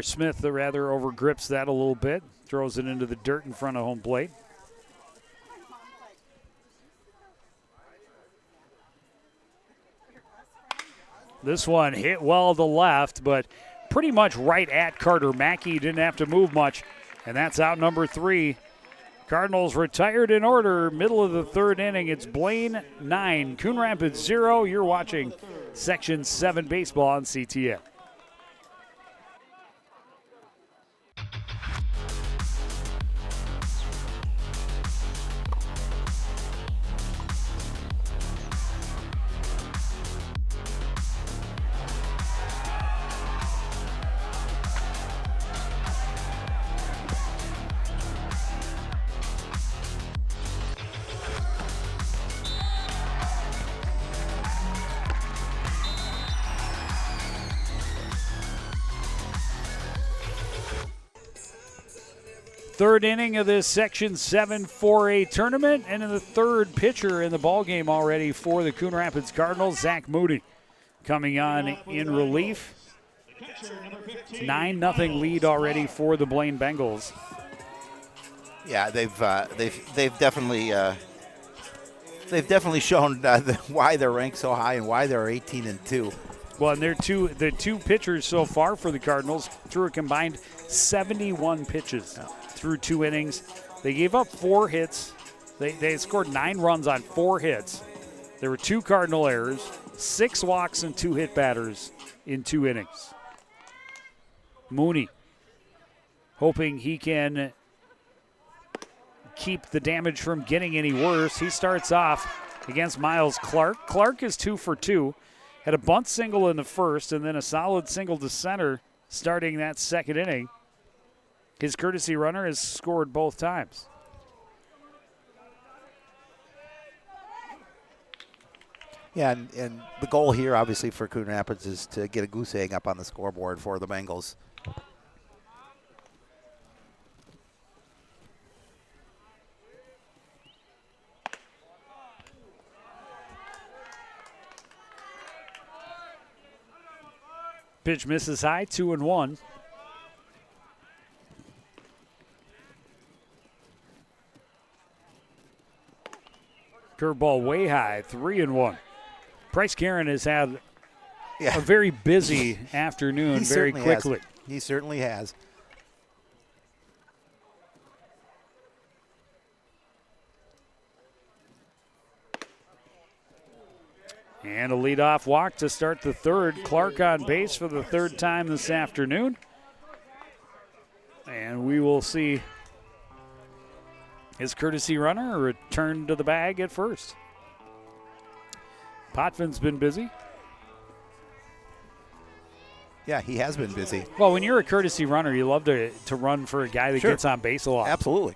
Smith over grips that a little bit, throws it into the dirt in front of home plate. This one hit well to left, but pretty much right at Carter Mackey. Didn't have to move much, and that's out number 3. Cardinals retired in order, middle of the 3rd inning. It's Blaine 9, Coon Rapids 0. You're watching Section 7 baseball on CTN. Third inning of this Section 7 4A tournament, and in the 3rd pitcher in the ballgame already for the Coon Rapids Cardinals, Zach Moody, coming on in relief. 9-0 lead already for the Blaine Bengals. Yeah, they've definitely shown why they're ranked so high and why they're 18-2. Well, and the two pitchers so far for the Cardinals threw a combined 71 pitches through 2 innings. They gave up 4 hits. They scored 9 runs on 4 hits. There were 2 Cardinal errors, 6 walks, and 2 hit batters in 2 innings. Mooney hoping he can keep the damage from getting any worse. He starts off against Miles Clark. Clark is 2 for 2. Had a bunt single in the 1st and then a solid single to center starting that 2nd inning. His courtesy runner has scored both times. Yeah, and the goal here, obviously, for Coon Rapids is to get a goose egg up on the scoreboard for the Bengals. Pitch misses high, 2-1. Curveball way high, 3-1. Bryce Karen has had a very busy afternoon very quickly. He certainly has. And a leadoff walk to start the 3rd. Clark on base for the 3rd time this afternoon. And we will see his courtesy runner return to the bag at first. Potvin's been busy. Yeah, he has been busy. Well, when you're a courtesy runner, you love to run for a guy that gets on base a lot. Absolutely.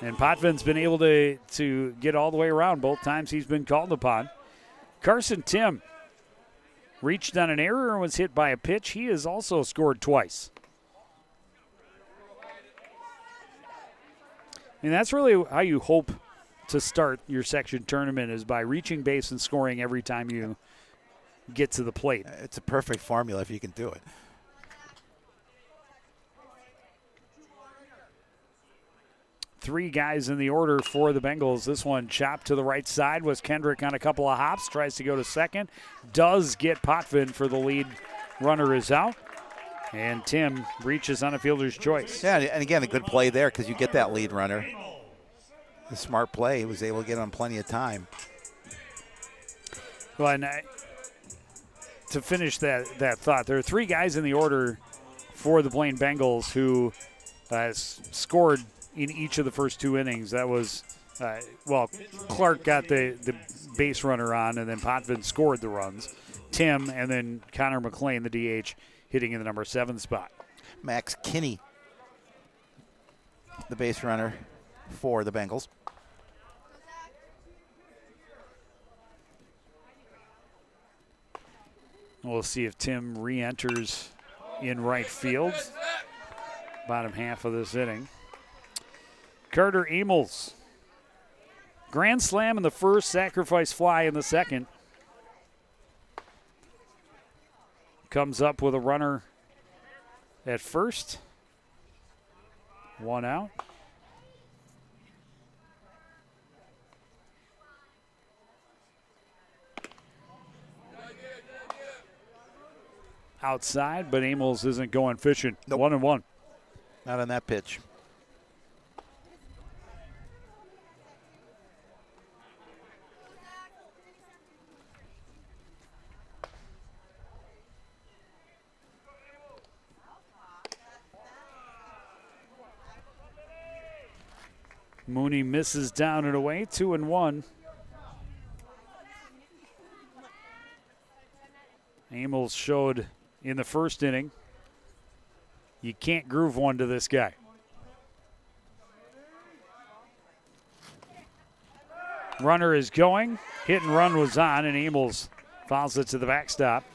And Potvin's been able to get all the way around both times he's been called upon. Carson Tim reached on an error and was hit by a pitch. He has also scored twice. And that's really how you hope to start your section tournament, is by reaching base and scoring every time you get to the plate. It's a perfect formula if you can do it. Three guys in the order for the Bengals. This one chopped to the right side was Kendrick on a couple of hops. Tries to go to second. Does get Potvin for the lead. Runner is out. And Tim reaches on a fielder's choice. Yeah, and again, a good play there because you get that lead runner. A smart play. He was able to get on plenty of time. Well, and to finish that thought, there are three guys in the order for the Blaine Bengals who scored in each of the first two innings. That was, Clark got the base runner on, and then Potvin scored the runs. Tim, and then Connor McLean, the DH, hitting in the number 7 spot. Max Kinney, the base runner for the Bengals. We'll see if Tim re-enters in right field. Bottom half of this inning. Carter Emels. Grand slam in the first, sacrifice fly in the second. Comes up with a runner at first. One out. outside, but Amos isn't going fishing. Nope. 1-1. Not on that pitch. Mooney misses down and away, 2-1. Amos showed in the first inning you can't groove one to this guy. Runner is going. Hit and run was on, and Amos fouls it to the backstop.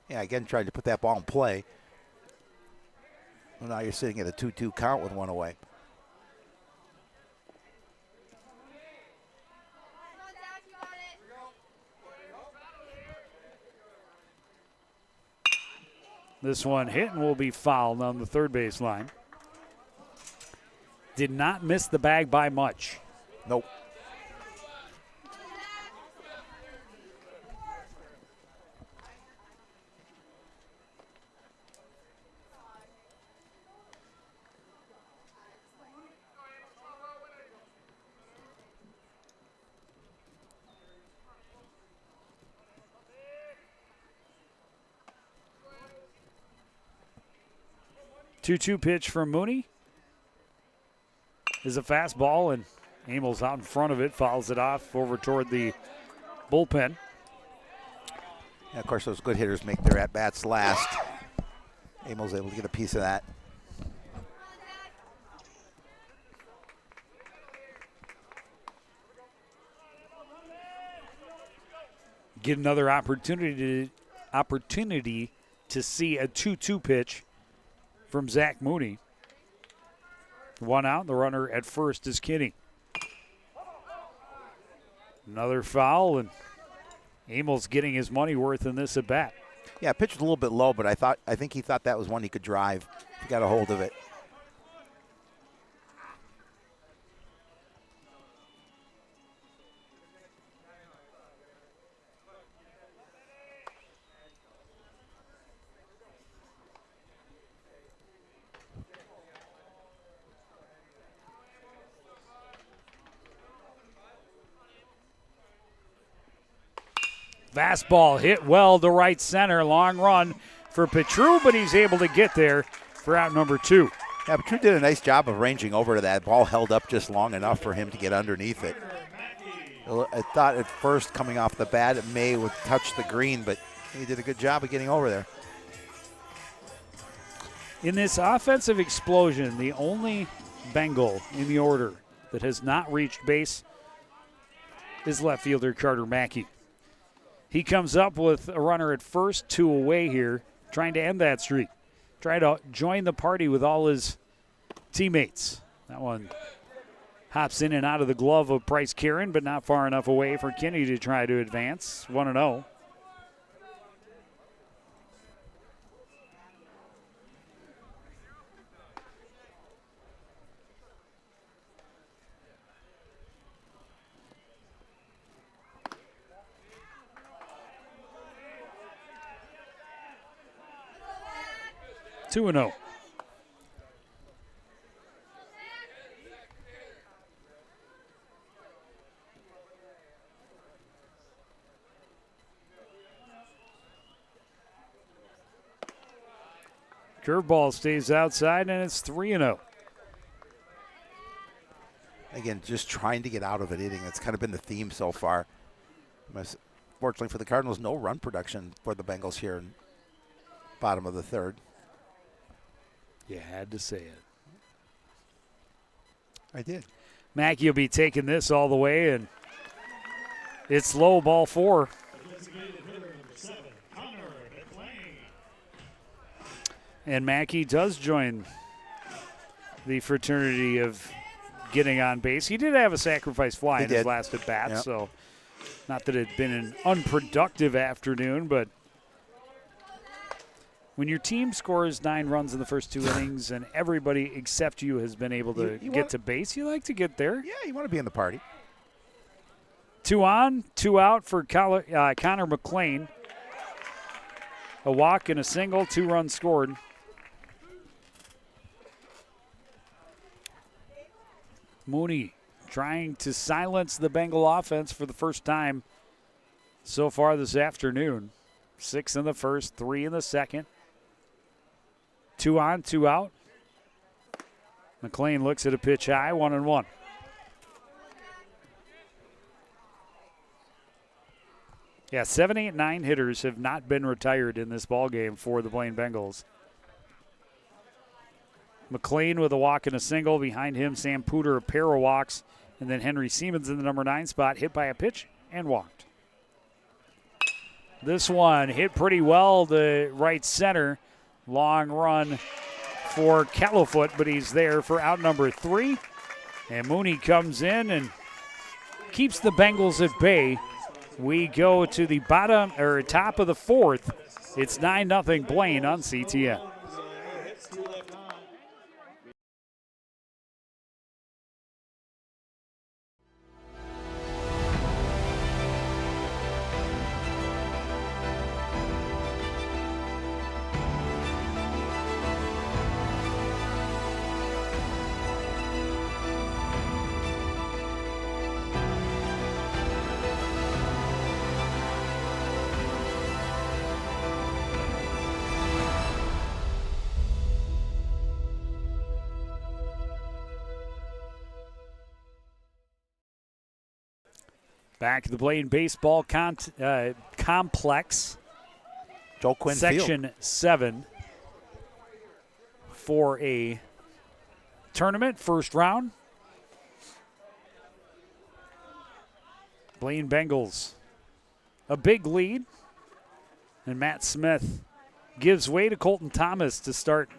Yeah, again, trying to put that ball in play. Well, now you're sitting at a 2-2 count with one away. This one hit and will be fouled on the third base line. Did not miss the bag by much. Nope. Two-two pitch from Mooney is a fastball, and Amos out in front of it, fouls it off over toward the bullpen. And of course, those good hitters make their at-bats last. Amos able to get a piece of that. Get another opportunity to see a 2-2 pitch from Zach Mooney. One out, the runner at first is Kinney. Another foul, and Amos getting his money worth in this at bat. Yeah, pitch was a little bit low, but I think he thought that was one he could drive. He got a hold of it. Fastball hit well to right center. Long run for Petru, but he's able to get there for out number 2. Yeah, but Drew did a nice job of ranging over to that. Ball held up just long enough for him to get underneath it. I thought at first coming off the bat it may would touch the green, but he did a good job of getting over there. In this offensive explosion, the only Bengal in the order that has not reached base is left fielder Carter Mackey. He comes up with a runner at first, 2 away here, trying to end that streak. Try to join the party with all his teammates. That one hops in and out of the glove of Bryce Kieran, but not far enough away for Kinney to try to advance. 1-0. Two and 0. Curveball stays outside, and it's 3-0. Again, just trying to get out of an inning. That's kind of been the theme so far. Fortunately for the Cardinals, no run production for the Bengals here in bottom of the third. You had to say it. I did. Mackey will be taking this all the way, and it's low, ball 4. And Mackey does join the fraternity of getting on base. He did have a sacrifice fly in his last at bat, so not that it had been an unproductive afternoon, but when your team scores 9 runs in the first 2 innings and everybody except you has been able to get to base, you like to get there. Yeah, you want to be in the party. 2 on, 2 out for Connor McLean. A walk and a single, 2 runs scored. Mooney trying to silence the Bengal offense for the first time so far this afternoon. 6 in the first, 3 in the second. 2 on, 2 out. McLean looks at a pitch high, 1-1. Yeah, 7, 8, 9 hitters have not been retired in this ballgame for the Blaine Bengals. McLean with a walk and a single. Behind him, Sam Pooter, a pair of walks. And then Henry Siemens in the number 9 spot, hit by a pitch and walked. This one hit pretty well to right center. Long run for Callowfoot, but he's there for out number 3. And Mooney comes in and keeps the Bengals at bay. We go to the top of the 4th. It's 9-0 Blaine on CTN. Back at the Blaine Baseball Complex. Joe Quinn Section Field. 7 for a tournament, first round. Blaine Bengals, a big lead. And Matt Smith gives way to Colton Thomas to start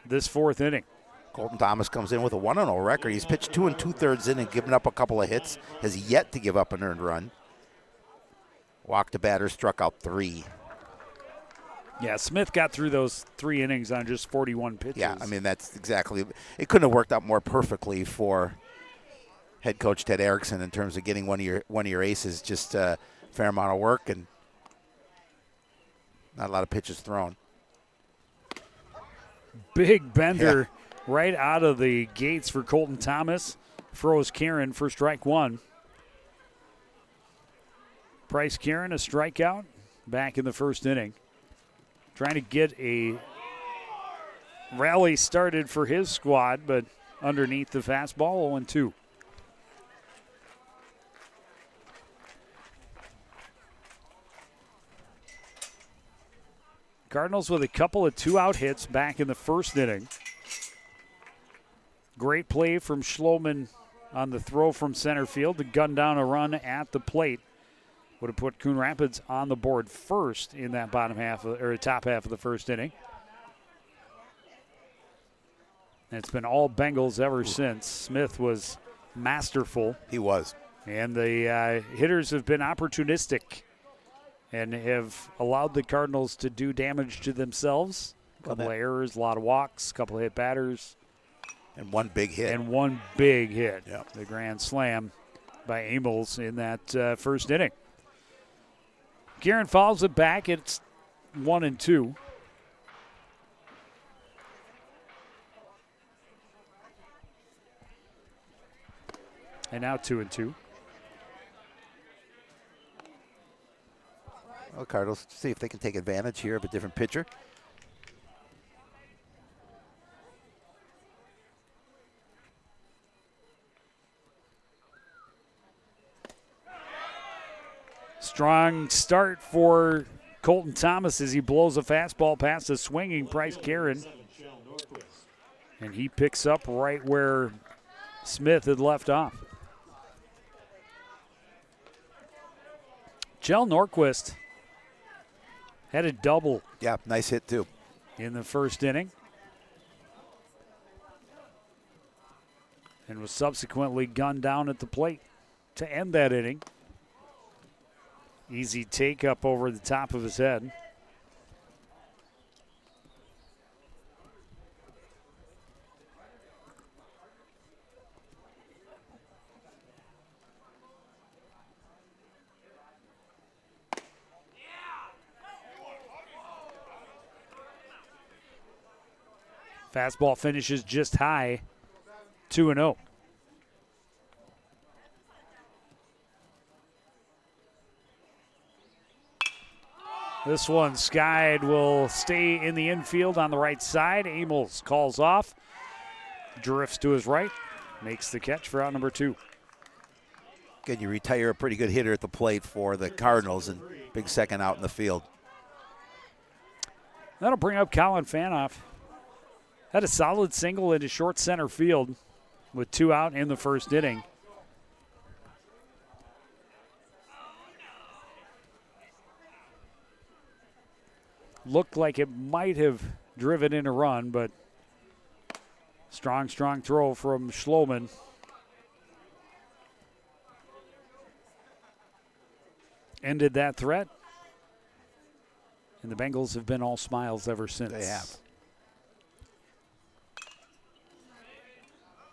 this 4th inning. Colton Thomas comes in with a 1-0 record. He's pitched 2 2/3 in and given up a couple of hits. Has yet to give up an earned run. Walked a batter, struck out 3. Yeah, Smith got through those 3 innings on just 41 pitches. Yeah, I mean, that's exactly. It couldn't have worked out more perfectly for head coach Ted Erickson in terms of getting one of your aces. Just a fair amount of work and not a lot of pitches thrown. Big bender. Yeah. Right out of the gates for Colton Thomas. Froze Karen for strike 1. Bryce Karen, a strikeout back in the 1st inning. Trying to get a rally started for his squad, but underneath the fastball, 0-2. Cardinals with a couple of 2-out hits back in the 1st inning. Great play from Schloman on the throw from center field to gun down a run at the plate. Would have put Coon Rapids on the board first in that top half of the 1st inning. And it's been all Bengals ever since. Smith was masterful. He was. And the hitters have been opportunistic and have allowed the Cardinals to do damage to themselves. A couple of errors, a lot of walks, a couple of hit batters. And one big hit. Yep. The grand slam by Amos in that 1st inning. Kieran follows it back. It's 1-2. And now 2-2. Well, Cardinals see if they can take advantage here of a different pitcher. Strong start for Colton Thomas as he blows a fastball past a swinging Bryce Karen. And he picks up right where Smith had left off. Jell Norquist had a double. Yeah, nice hit too. In the 1st inning. And was subsequently gunned down at the plate to end that inning. Easy take up over the top of his head. Fastball finishes just high, 2-0. This one, skied, will stay in the infield on the right side. Amels calls off, drifts to his right, makes the catch for out number 2. Again, you retire a pretty good hitter at the plate for the Cardinals, and big second out in the field. That'll bring up Colin Fanoff. Had a solid single into short center field with 2 out in the first inning. Looked like it might have driven in a run, but strong throw from Schloman. Ended that threat. And the Bengals have been all smiles ever since. They have.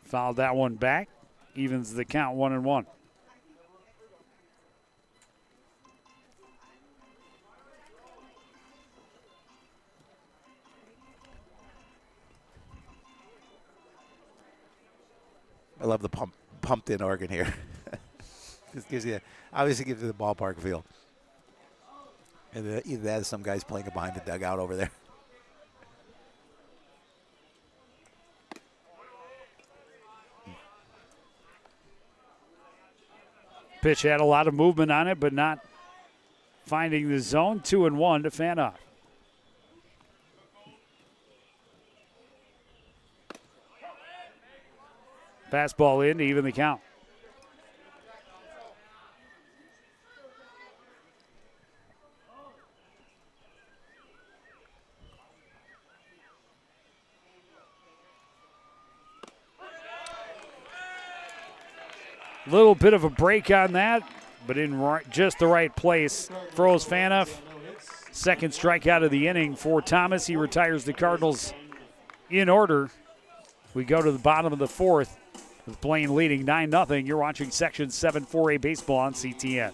Fouled that one back. Evens the count 1-1. I love the pumped in organ here. This obviously gives you the ballpark feel. And either that or some guys playing behind the dugout over there. Pitch had a lot of movement on it, but not finding the zone. 2-1 to Fanoff. Fastball in to even the count. Little bit of a break on that, but in just the right place. Throws Fanoff. Second strikeout of the inning for Thomas. He retires the Cardinals in order. We go to the bottom of the 4th with Blaine leading 9-0. You're watching Section 7 4A Baseball on CTN.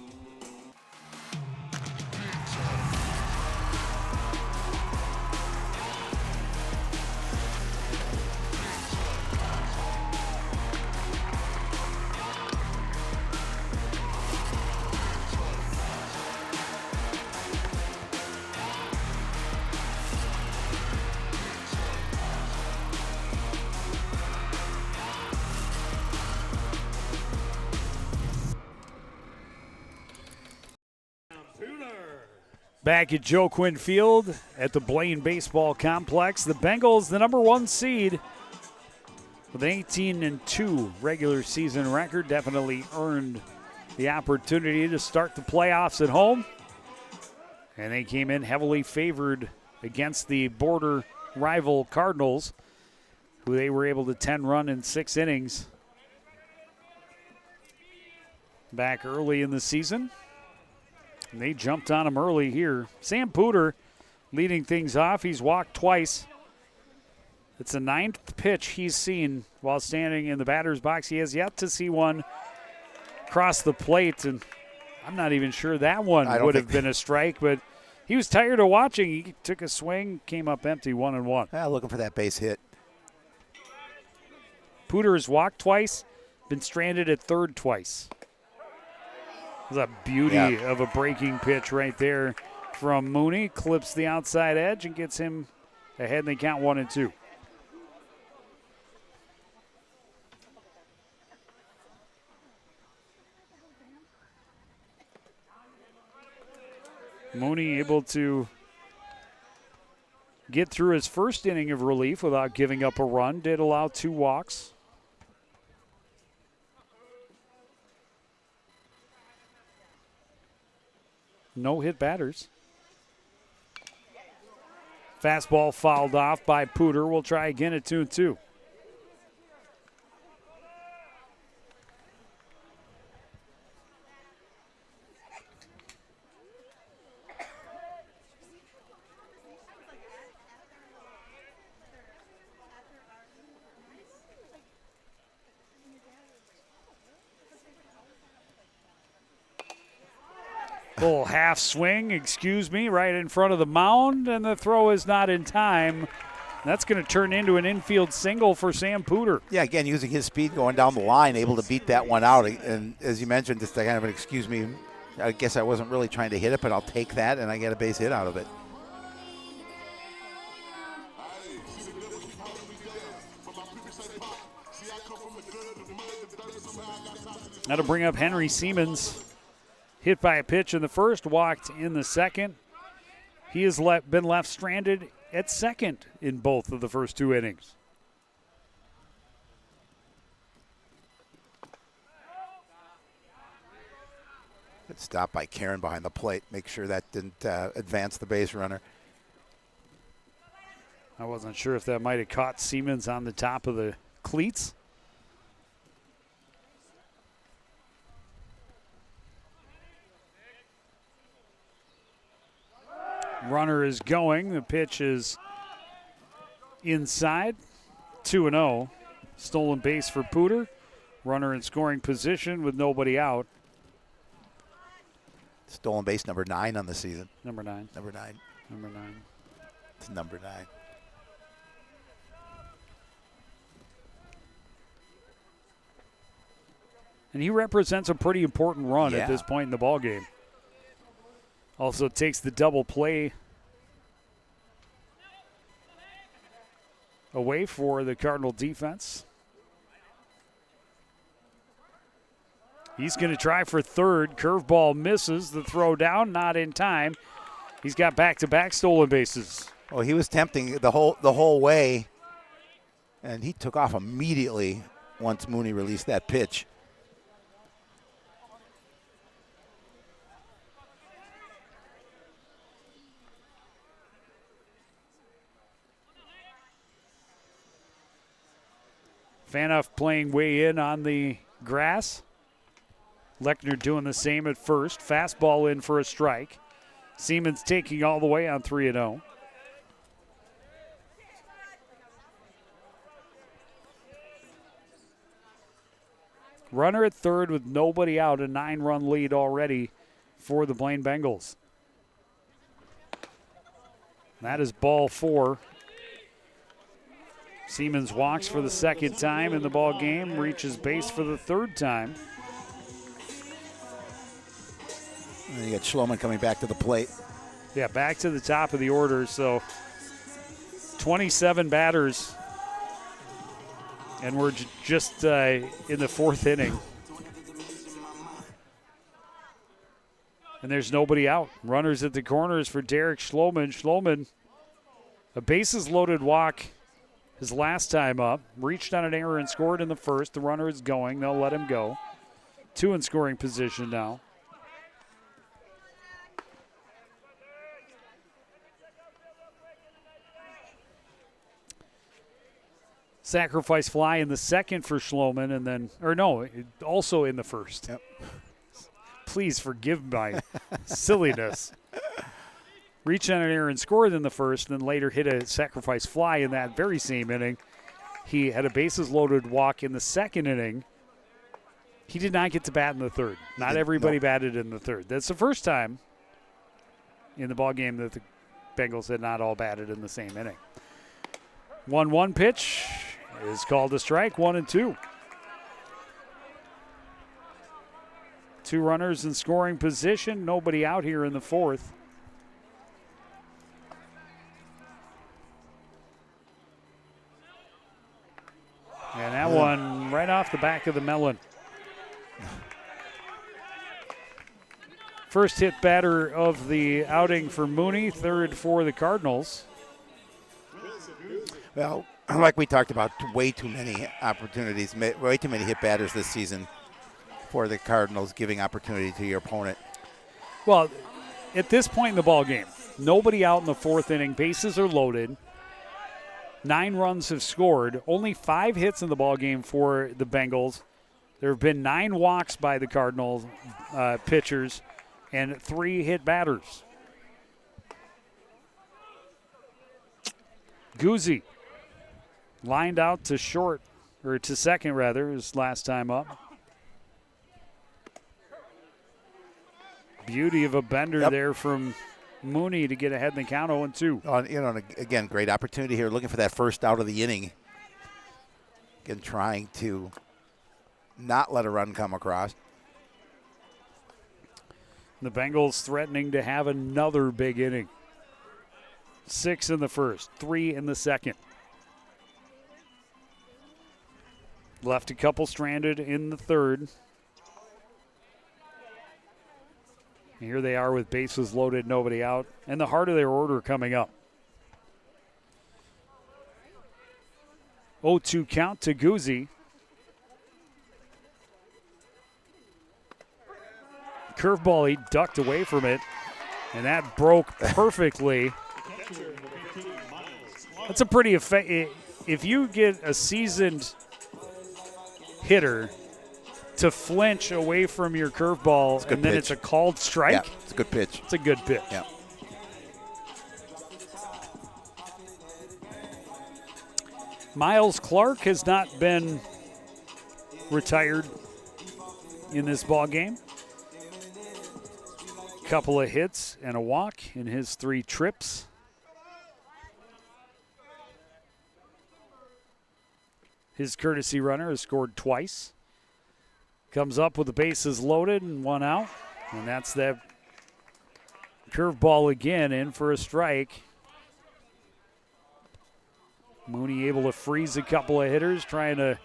Back at Joe Quinn Field at the Blaine Baseball Complex. The Bengals, the number 1 seed, with an 18-2 regular season record, definitely earned the opportunity to start the playoffs at home. And they came in heavily favored against the border rival Cardinals, who they were able to 10-run in 6 innings back early in the season. And they jumped on him early here. Sam Pooter leading things off. He's walked twice. It's the 9th pitch he's seen while standing in the batter's box. He has yet to see one cross the plate, and I'm not even sure that one would have been a strike, but he was tired of watching. He took a swing, came up empty, 1-1. Looking for that base hit. Pooter has walked twice, been stranded at third twice. That's a beauty of a breaking pitch right there from Mooney. Clips the outside edge and gets him ahead, and they count 1-2. Mooney able to get through his first inning of relief without giving up a run. Did allow 2 walks. No hit batters. Fastball fouled off by Pooter. We'll try again at 2-2. Little half swing, right in front of the mound, and the throw is not in time That's going to turn into an infield single for Sam Pooter. Yeah, again, using his speed going down the line, able to beat that one out. And as you mentioned, just kind of an excuse me, I guess I wasn't really trying to hit it, but I'll take that, and I get a base hit out of it. That'll bring up Henry Siemens. Hit by a pitch in the first, walked in the second. He has been left stranded at second in both of the first 2 innings. Good stop by Karen behind the plate. Make sure that didn't advance the base runner. I wasn't sure if that might have caught Siemens on the top of the cleats. Runner is going. The pitch is inside. 2-0. Stolen base for Pooter. Runner in scoring position with nobody out. Stolen base number 9 on the season. Number 9. Number 9. Number 9. It's number 9. And he represents a pretty important run at this point in the ball game. Also takes the double play away for the Cardinal defense. He's going to try for third. Curveball misses. The throw down, not in time. He's got back-to-back stolen bases. Well, he was tempting the whole way, and he took off immediately once Mooney released that pitch. Fanoff playing way in on the grass. Lechner doing the same at first. Fastball in for a strike. Siemens taking all the way on 3-0. Runner at third with nobody out. A 9-run lead already for the Blaine Bengals. That is ball 4. Siemens walks for the second time in the ball game, reaches base for the third time. And you got Schloman coming back to the plate. Yeah, back to the top of the order. So 27 batters, and we're just in the 4th inning. And there's nobody out. Runners at the corners for Derek Schloman. Schloman, a bases loaded walk his last time up. Reached on an error and scored in the first. The runner is going. They'll let him go. 2 in scoring position now. Sacrifice fly in the second for Schloman, and then, or no, also in the first. Yep. Please forgive my silliness. Reached on an error and scored in the first, then later hit a sacrifice fly in that very same inning. He had a bases loaded walk in the second inning. He did not get to bat in the third. Not everybody batted in the third. That's the first time in the ball game that the Bengals had not all batted in the same inning. 1-1 pitch is called a strike, 1-2. 2 runners in scoring position. Nobody out here in the 4th. And that one right off the back of the melon. First hit batter of the outing for Mooney, third for the Cardinals. Well, like we talked about, way too many opportunities, way too many hit batters this season for the Cardinals, giving opportunity to your opponent. Well, at this point in the ball game, nobody out in the 4th inning. Bases are loaded. 9 runs have scored. Only 5 hits in the ball game for the Bengals. There have been 9 walks by the Cardinals pitchers and 3 hit batters. Guzzi lined out to short, or to second rather, his last time up. Beauty of a bender there from Mooney to get ahead in the count, 0-2. Again, great opportunity here, looking for that first out of the inning. Again, trying to not let a run come across. The Bengals threatening to have another big inning. 6 in the first, 3 in the second. Left a couple stranded in the third. Here they are with bases loaded, nobody out, and the heart of their order coming up. 0-2 count to Guzzi. Curveball, he ducked away from it, and that broke perfectly. That's a pretty effective. If you get a seasoned hitter to flinch away from your curveball and then it's a called strike. Yeah, it's a good pitch. It's a good pitch. Yeah. Miles Clark has not been retired in this ball game. Couple of hits and a walk in his 3 trips. His courtesy runner has scored twice. Comes up with the bases loaded and 1 out. And that's that curveball again in for a strike. Mooney able to freeze a couple of hitters, trying to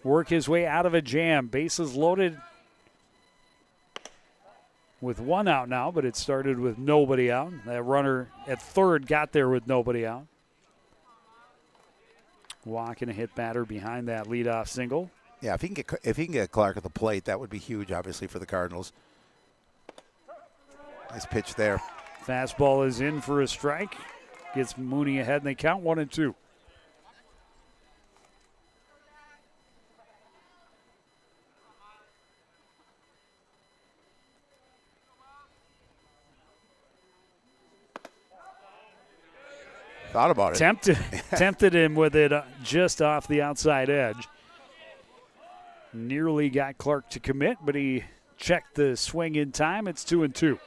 work his way out of a jam. Bases loaded with 1 out now, but it started with nobody out. That runner at third got there with nobody out. Walk and a hit batter behind that leadoff single. Yeah, if he can get Clark at the plate, that would be huge, obviously, for the Cardinals. Nice pitch there. Fastball is in for a strike. Gets Mooney ahead, and they count 1-2. Thought about it. Tempted him with it just off the outside edge. Nearly got Clark to commit, but he checked the swing in time. It's 2-2.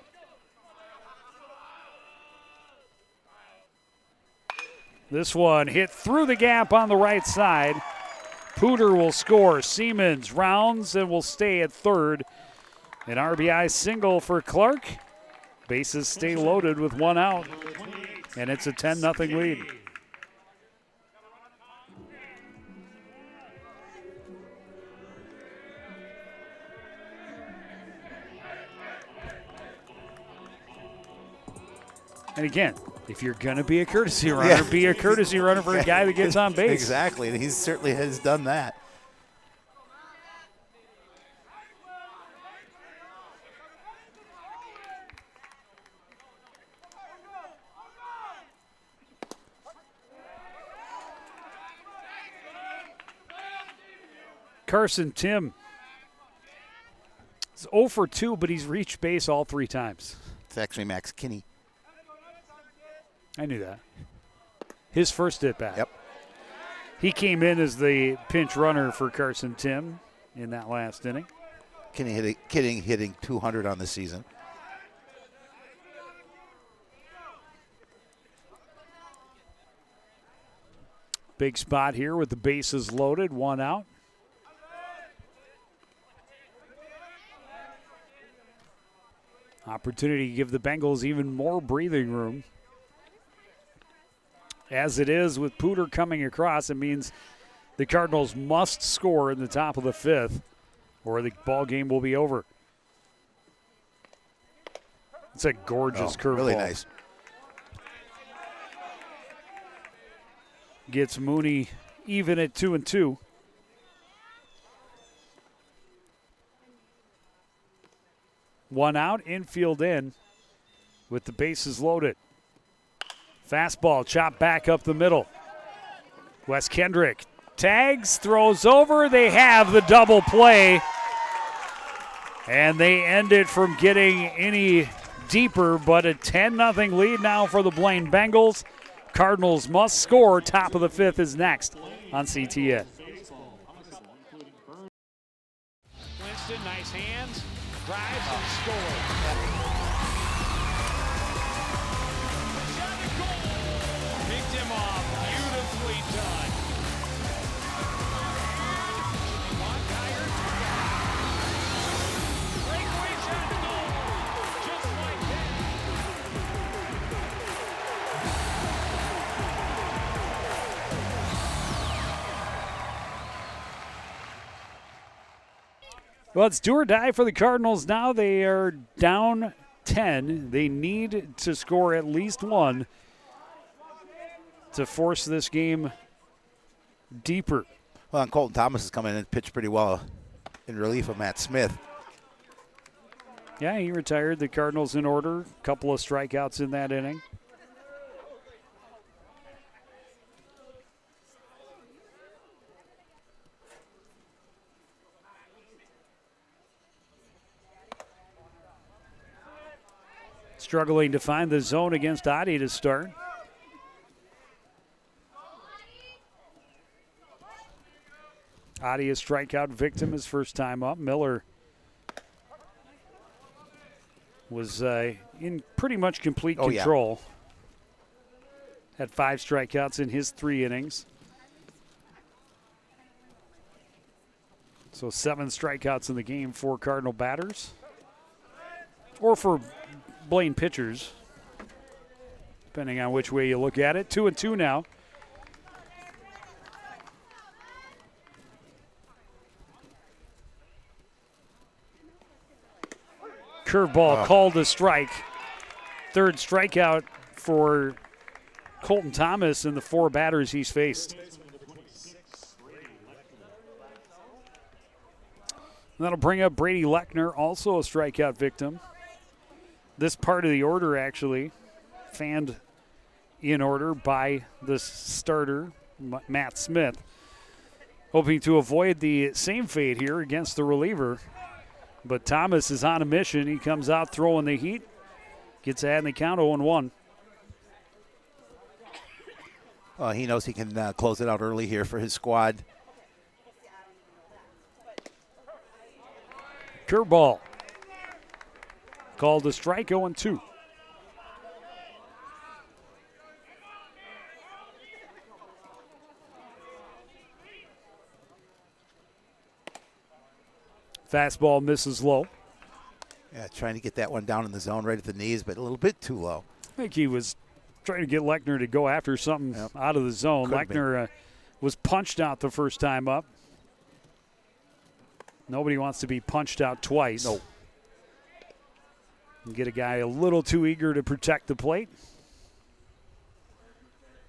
This one hit through the gap on the right side. Pooter will score. Siemens rounds and will stay at third. An RBI single for Clark. Bases stay loaded with 1 out. And it's a 10-0 lead. And again, if you're going to be a courtesy runner, be a courtesy runner for a guy that gets on base. Exactly, and he certainly has done that. Carson Tim is 0 for 2, but he's reached base all 3 times. It's actually Max Kinney. I knew that. His first at bat. Yep. He came in as the pinch runner for Carson Tim in that last inning. Kinney hitting 200 on the season. Big spot here with the bases loaded, 1 out. Opportunity to give the Bengals even more breathing room. As it is with Pooter coming across, it means the Cardinals must score in the top of the 5th or the ball game will be over. It's a gorgeous curveball. Really nice. Gets Mooney even at 2-2. One out, infield in with the bases loaded. Fastball chopped back up the middle. Wes Kendrick tags, throws over. They have the double play. And they end it from getting any deeper, but a 10-0 lead now for the Blaine Bengals. Cardinals must score. Top of the 5th is next on CTN. Winston, nice hands, drives and scores. Well, it's do or die for the Cardinals now. They are down 10. They need to score at least one to force this game deeper. Well, and Colton Thomas has come in and pitched pretty well in relief of Matt Smith. Yeah, he retired. The Cardinals in order. Couple of strikeouts in that inning. Struggling to find the zone against Adi to start. Adi, a strikeout victim, his first time up. Miller was in pretty much complete control. Had 5 strikeouts in his 3 innings. So 7 strikeouts in the game for Cardinal batters. Or for Blaine pitchers, depending on which way you look at it. 2-2 now. Curveball called a strike. 3rd strikeout for Colton Thomas in the 4 batters he's faced. And that'll bring up Brady Lechner, also a strikeout victim. This part of the order actually fanned in order by the starter, Matt Smith, hoping to avoid the same fate here against the reliever. But Thomas is on a mission. He comes out throwing the heat, gets ahead in the count 0-1. He knows he can close it out early here for his squad. Curveball. Called a strike, 0-2. Fastball misses low. Yeah, trying to get that one down in the zone right at the knees, but a little bit too low. I think he was trying to get Lechner to go after something out of the zone. Lechner was punched out the first time up. Nobody wants to be punched out twice. Nope. And get a guy a little too eager to protect the plate.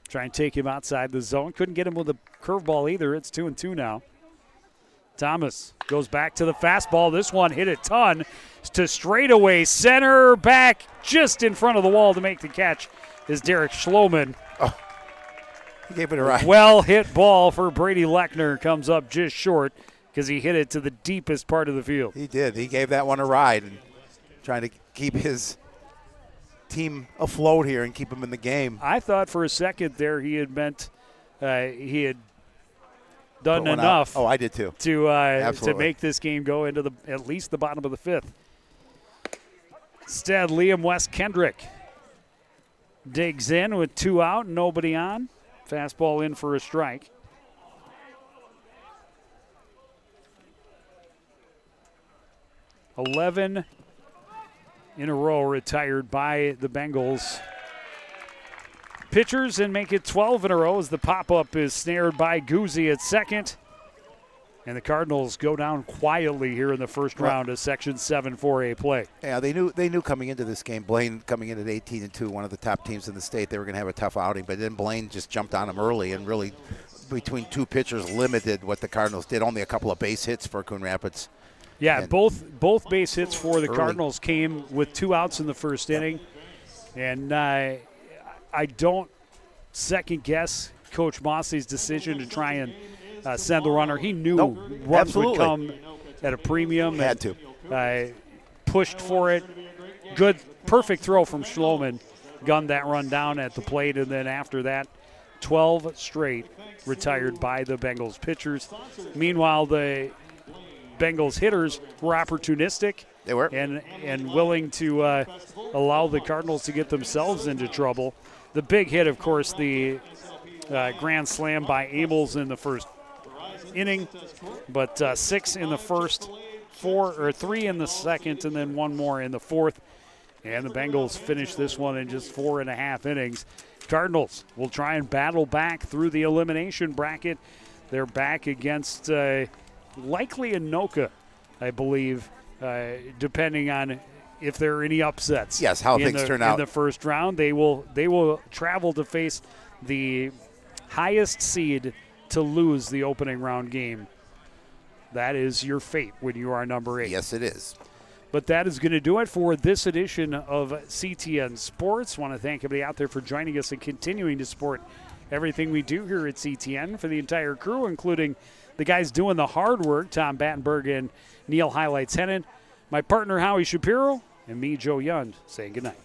Try and take him outside the zone. Couldn't get him with a curveball either. It's 2-2 now. Thomas goes back to the fastball. This one hit a ton to straightaway center back just in front of the wall to make the catch is Derek Schloman. Oh, he gave it a ride. Well hit ball for Brady Lechner comes up just short because he hit it to the deepest part of the field. He did. He gave that one a ride and trying to keep his team afloat here and keep him in the game. I thought for a second there he had meant he had done Put one enough. out. Oh, I did too. To make this game go into at least the bottom of the 5th. Instead, Liam West Kendrick digs in with 2 out, nobody on. Fastball in for a strike. $11 in a row retired by the Bengals pitchers and make it 12 in a row as the pop-up is snared by Guzzi at second. And the Cardinals go down quietly here in the first round of Section 7 4A play. Yeah, they knew coming into this game, Blaine coming in at 18-2, one of the top teams in the state, they were going to have a tough outing. But then Blaine just jumped on them early and really, between 2 pitchers, limited what the Cardinals did. Only a couple of base hits for Coon Rapids. Yeah, and both base hits for the early. Cardinals came with 2 outs in the first inning. And I don't second-guess Coach Mossey's decision to try and send the runner. He knew runs would come at a premium. Had to. Pushed for it. Good, perfect throw from Schloman. Gunned that run down at the plate, and then after that, 12 straight retired by the Bengals pitchers. Meanwhile, the Bengals hitters were opportunistic. They were. And willing to allow the Cardinals to get themselves into trouble. The big hit, of course, the grand slam by Abels in the first inning, but 6 in the first, 3 in the second, and then 1 more in the fourth. And the Bengals finish this one in just 4.5 innings. Cardinals will try and battle back through the elimination bracket. They're back against likely Anoka I believe, depending on if there are any upsets. Yes, how in things the, turn out. in the first round. They will travel to face the highest seed to lose the opening round game. That is your fate when you are number 8. Yes, it is. But that is going to do it for this edition of CTN Sports. I want to thank everybody out there for joining us and continuing to support everything we do here at CTN. For the entire crew, including the guys doing the hard work, Tom Battenberg and Neil Highlights Hennon, my partner Howie Shapiro, and me, Joe Yund, saying goodnight.